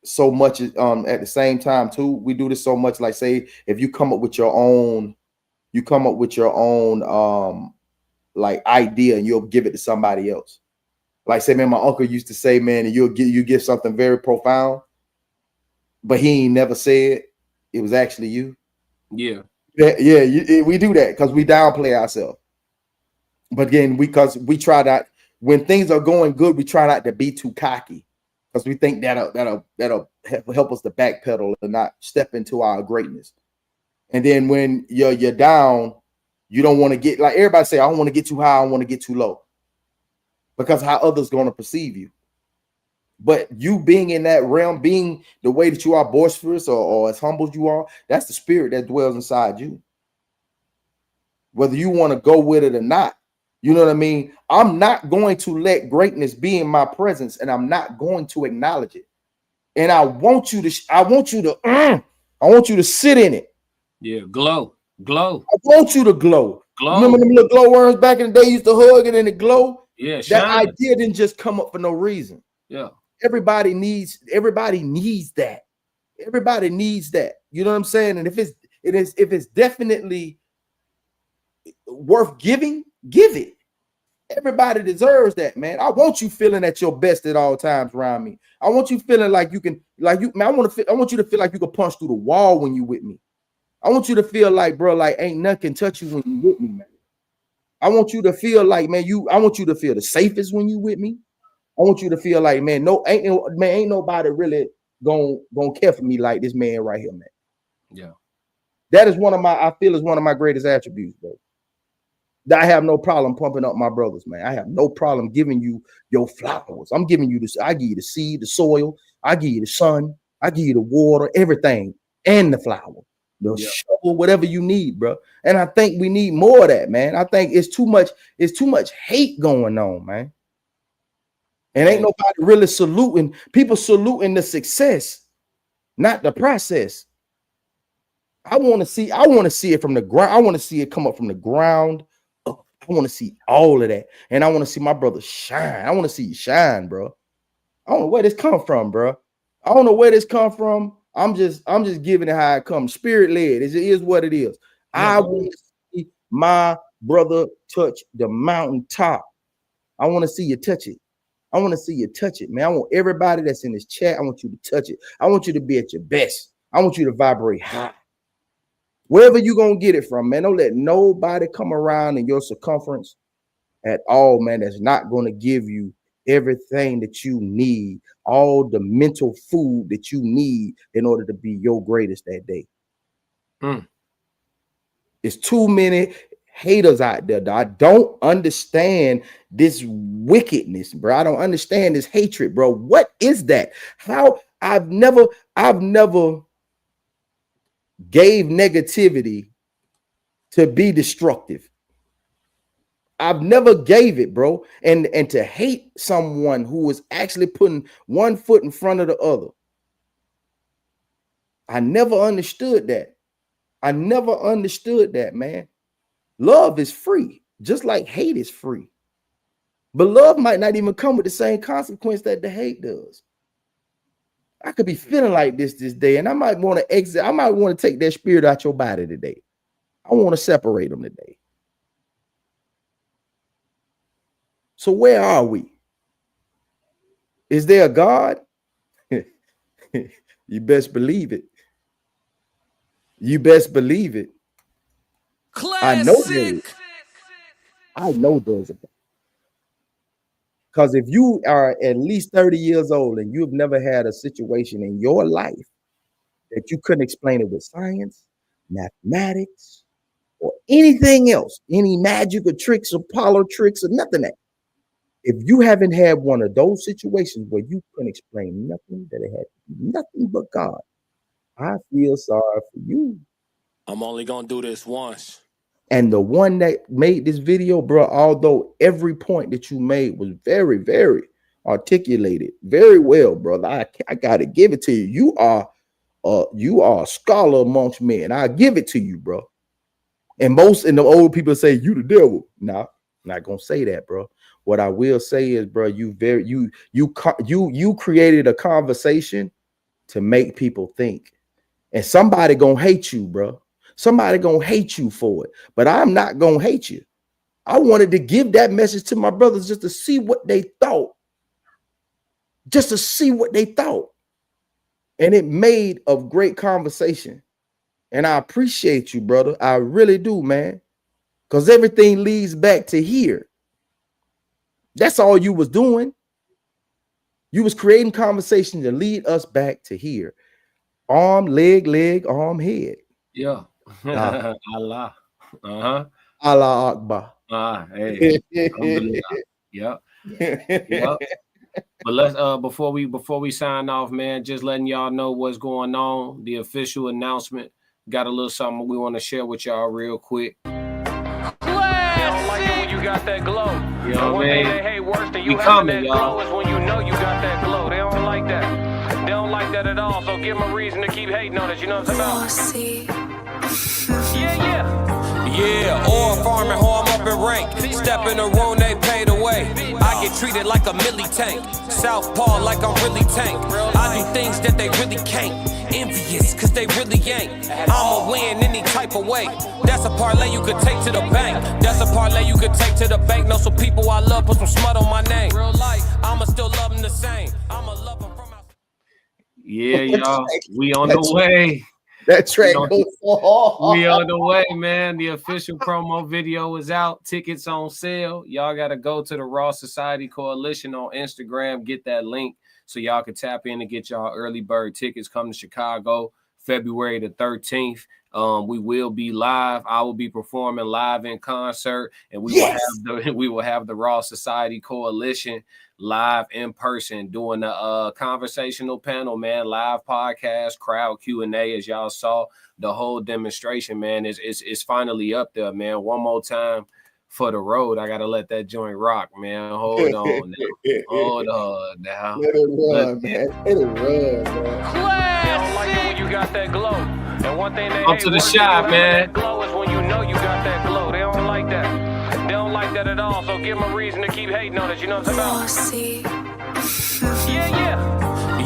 so much at the same time too. We do this so much, like say if you come up with your own like idea and you'll give it to somebody else. Like say, man, my uncle used to say, man, and you give something very profound. but he ain't never said it was actually you. Yeah. We do that because we downplay ourselves. But again, because we try not, when things are going good, we try not to be too cocky because we think that'll help us to backpedal and not step into our greatness. And then when you're down, you don't want to get, like everybody say, I don't want to get too high, I don't want to get too low, because how others going to perceive you. But you being in that realm, being the way that you are, boisterous or as humble as you are, that's the spirit that dwells inside you. Whether you want to go with it or not, you know what I mean? I'm not going to let greatness be in my presence, and I'm not going to acknowledge it. And I want you to sit in it. Yeah, glow. I want you to glow. Glow. Remember them little glowworms back in the day used to hug it and it glow? Yeah, that shine. idea didn't just come up for no reason. Yeah. Everybody needs that. Everybody needs that. You know what I'm saying? And if it's definitely worth giving, give it. Everybody deserves that, man. I want you feeling at your best at all times around me. I want you feeling like you can, like you, man. I want you to feel like you can punch through the wall when you with me. I want you to feel like, bro, like ain't nothing can touch you when you with me, man. I want you to feel like, man, I want you to feel the safest when you with me. I want you to feel like, man, ain't nobody really gonna care for me like this man right here, man. Yeah. That is I feel is one of my greatest attributes, bro. I have no problem pumping up my brothers, man. I have no problem giving you your flowers. I'm giving you this. I give you the seed, the soil. I give you the sun. I give you the water, everything, and the flower, the shovel, whatever you need, bro. And I think we need more of that, man. I think it's too much hate going on, man. And ain't nobody really saluting. People saluting the success, not the process. I want to see it from the ground. I want to see it come up from the ground. I want to see all of that. And I want to see my brother shine. I want to see you shine, bro. I don't know where this come from, bro. I don't know where this come from. I'm just giving it how it comes. Spirit led. It is what it is. I want to see my brother touch the mountaintop. I want to see you touch it. I want to see you touch it, man. I want everybody that's in this chat, I want you to touch it. I want you to be at your best. I want you to vibrate high. Wherever you're going to get it from, man, don't let nobody come around in your circumference at all, man, that's not going to give you everything that you need, all the mental food that you need in order to be your greatest that day. It's too many haters out there. I don't understand this wickedness, bro. I don't understand this hatred, bro. What is that? How I've never gave negativity to be destructive. I've never gave it, bro. And to hate someone who is actually putting one foot in front of the other. I never understood that. I never understood that, man. Love is free, just like hate is free. But love might not even come with the same consequence that the hate does. I could be feeling like this day, and I might want to exit. I might want to take that spirit out your body today. I want to separate them today. So where are we? Is there a God? You best believe it. You best believe it. Classic. I know there is. I know there's a God. Because if you are at least 30 years old and you've never had a situation in your life that you couldn't explain it with science, mathematics, or anything else, any magic or tricks or parlor tricks or nothing that. If you haven't had one of those situations where you couldn't explain nothing, that it had nothing but God, I feel sorry for you. I'm only gonna do this once. And the one that made this video, bro, although every point that you made was very, very articulated, very well, brother. I gotta give it to you. You are a scholar amongst men. I give it to you, bro. And the old people say you the devil. Nah, I'm not gonna say that, bro. What I will say is, bro, you created a conversation to make people think, and somebody gonna hate you, bro. Somebody gonna hate you for it, but I'm not gonna hate you. I wanted to give that message to my brothers just to see what they thought, and it made a great conversation. And I appreciate you, brother. I really do, man. Because everything leads back to here. That's all you was doing. You was creating conversations to lead us back to here. Arm, leg, arm, head. Yeah. Allah. Uh-huh. Allah Akbar. Hey. Yeah. Yeah. But let's before we sign off, man, just letting y'all know what's going on. The official announcement. Got a little something we want to share with y'all real quick. You got that glow. You know what I mean? They hate worse than We you coming, having that y'all. glow is when you know you got that glow. They don't like that. They don't like that at all. So give them a reason to keep hating on us. You know what I'm saying? Yeah. Yeah, or farming, how I'm up in rank. Step in the room, they paid away. I get treated like a milli tank. Southpaw like I'm really tank. I do things that they really can't. Envious, cause they really ain't. I'ma win any type of way. That's a parlay you could take to the bank. That's a parlay you could take to the bank. Know some people I love, put some smut on my name. Real life, I'ma still love them the same. I'ma love them from outside. Yeah, y'all. We on the way. That track goes so hard. We on the way, man. The official promo video is out. Tickets on sale. Y'all got to go to the Raw Society Coalition on Instagram. Get that link so y'all can tap in and get y'all early bird tickets. Come to Chicago, February the 13th. We will be live. I will be performing live in concert, and we will have the Raw Society Coalition live in person doing a conversational panel, man, live podcast, crowd Q&A. As y'all saw, the whole demonstration, man, is finally up there, man. One more time for the road. I gotta let that joint rock, man. Hold on now. Hold on now. Let it run, man. Let it run, man. They don't like it when you got that glow. And one thing they Up hate to the worse shop, than you having man. that glow is when you know you got that glow. They don't like that. They don't like that at all. So give them a reason to keep hating on us. You know what I'm saying?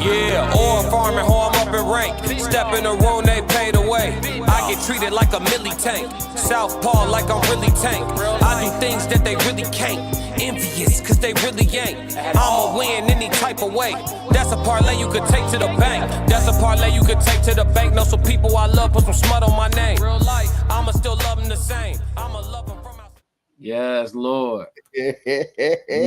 Yeah, or farming, how I'm up in rank. Step in the room, they paid away. I get treated like a milli tank. Southpaw like I'm really tank. I do things that they really can't. Envious, cause they really ain't. I'ma win any type of way. That's a parlay you could take to the bank. That's a parlay you could take to the bank. Know some people I love, put some smut on my name. Real life, I'ma still love them the same. I'ma love them from outside. Yes, Lord. We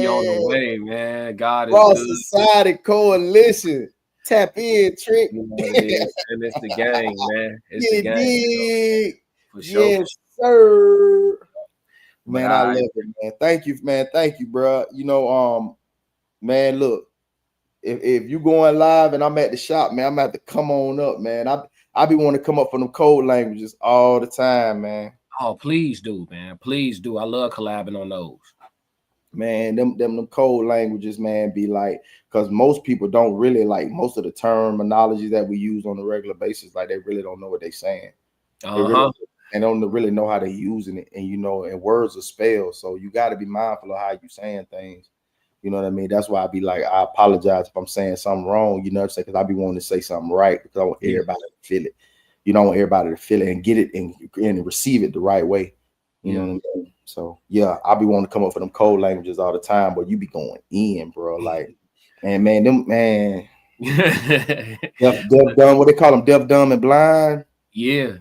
on the way, man. God is Raw good. Society Coalition. Tap in, Trick. You know what it is. And it's the gang, man. It's the gang. For sure. Yes, sir. But Man, I love it, man. Thank you, man. Thank you, bro. You know, man, look, if you going live and I'm at the shop, man, I'm gonna have to come on up, man. I be wanting to come up from them code languages all the time, man. Oh, please do, man. Please do. I love collabing on those. Man, them code languages, man, be like, because most people don't really like most of the terminology that we use on a regular basis. Like, they really don't know what they're saying. They don't really know how they're using it. And, you know, and words are spelled. So you got to be mindful of how you're saying things. You know what I mean? That's why I be like, I apologize if I'm saying something wrong, you know what I'm saying? Because I be wanting to say something right because I want everybody to feel it. You know, I want everybody to feel it and get it and receive it the right way. You know what I mean? So, yeah, I be wanting to come up for them code languages all the time, but you be going in, bro. Like, and man, them, man, deaf, dumb, what they call them, deaf, dumb, and blind? Yeah.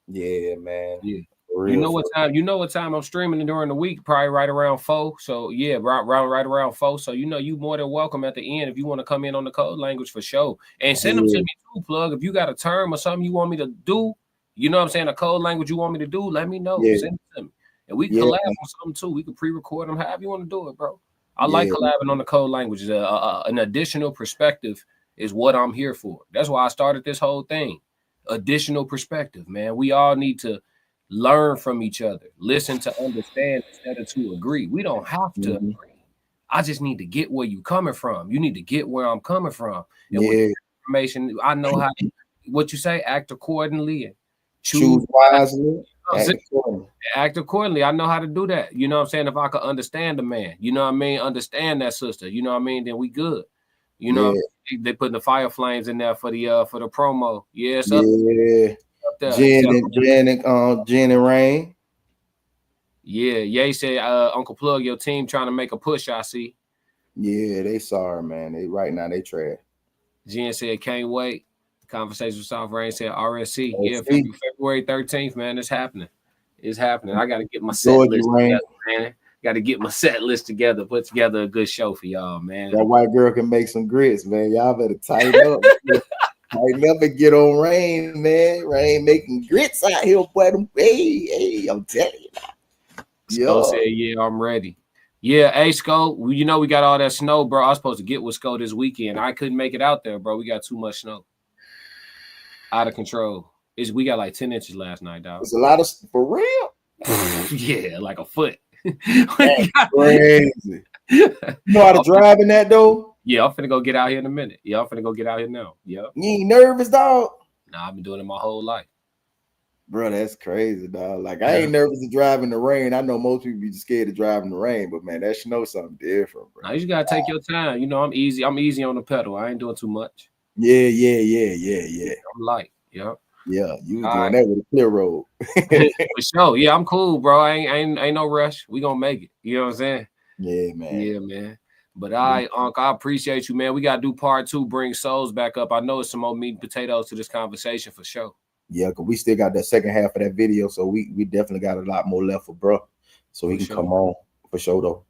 Yeah, man. Yeah. You know what time I'm streaming during the week, probably right around 4. So yeah, right around 4. So you know you more than welcome at the end if you want to come in on the code language for sure. And send them to me too, Plug. If you got a term or something you want me to do, you know what I'm saying, a code language you want me to do, let me know. Send it to me. And we collab on something too. We can pre-record them however you want to do it, bro. I like collabing on the code languages. An additional perspective is what I'm here for. That's why I started this whole thing. Additional perspective, man. We all need to learn from each other, listen to understand instead of to agree. We don't have to agree. I just need to get where you coming from. You need to get where I'm coming from. And with information, I know how to, what you say, act accordingly and choose wisely. Act accordingly. I know how to do that. You know what I'm saying? If I could understand the man, you know what I mean? Understand that sister, you know what I mean? Then we good. You know, they putting the fire flames in there for the promo. Yes, Jen and Rain. Yeah, said Uncle Plug, your team trying to make a push, I see. Yeah, they sorry, man. Right now they trash. Jen said can't wait. Conversation with South Rain said RSC. Oh, Yeah, see? February 13th, man. It's happening. It's happening. I got to get my set Georgia list Rain. together, man. Got to get my set list together, put together a good show for y'all, man. That white girl can make some grits, man. Y'all better tighten up. Tighten up and get on Rain, man. Rain making grits out here, boy. Hey, I'm telling you. Sko said, yeah, I'm ready. Yeah, hey, Sko, you know we got all that snow, bro. I was supposed to get with Sko this weekend. I couldn't make it out there, bro. We got too much snow. Out of control. We got like 10 inches last night, dog. It's a lot of, for real? Yeah, like a foot. That's crazy. You know how to drive in that, though? Yeah, I'm finna go get out here in a minute. Yeah, I'm finna go get out here now. Yeah. You ain't nervous, dog? Nah, I've been doing it my whole life. Bro, that's crazy, dog. Like, I ain't nervous to drive in the rain. I know most people be scared to drive in the rain, but man, that snow something different, bro. Now you just gotta take your time. You know, I'm easy on the pedal. I ain't doing too much. Yeah. I'm light. Yeah. Yeah, you was doing that with a clear road. For sure. Yeah, I'm cool, bro. Ain't no rush. We gonna make it. You know what I'm saying? Yeah, man. Yeah, man. But I appreciate you, man. We gotta do part 2, bring souls back up. I know it's some more meat and potatoes to this conversation for sure. Yeah, because we still got that second half of that video, so we definitely got a lot more left for bro, so he can come on for sure though.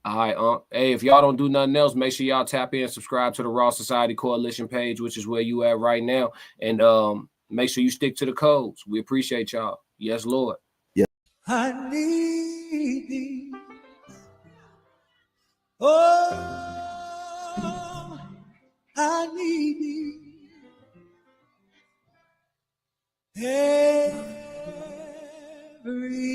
All right, hey, if y'all don't do nothing else, make sure y'all tap in, subscribe to the Raw Society Coalition page, which is where you at right now, and make sure you stick to the codes. We appreciate y'all. Yes, Lord. Yeah. I need thee. Oh, I need thee.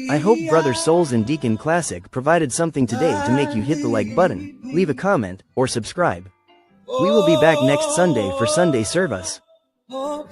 I hope Brother Souls and Deacon Classic provided something today to make you hit the like button, leave a comment, or subscribe. We will be back next Sunday for Sunday service. Oh,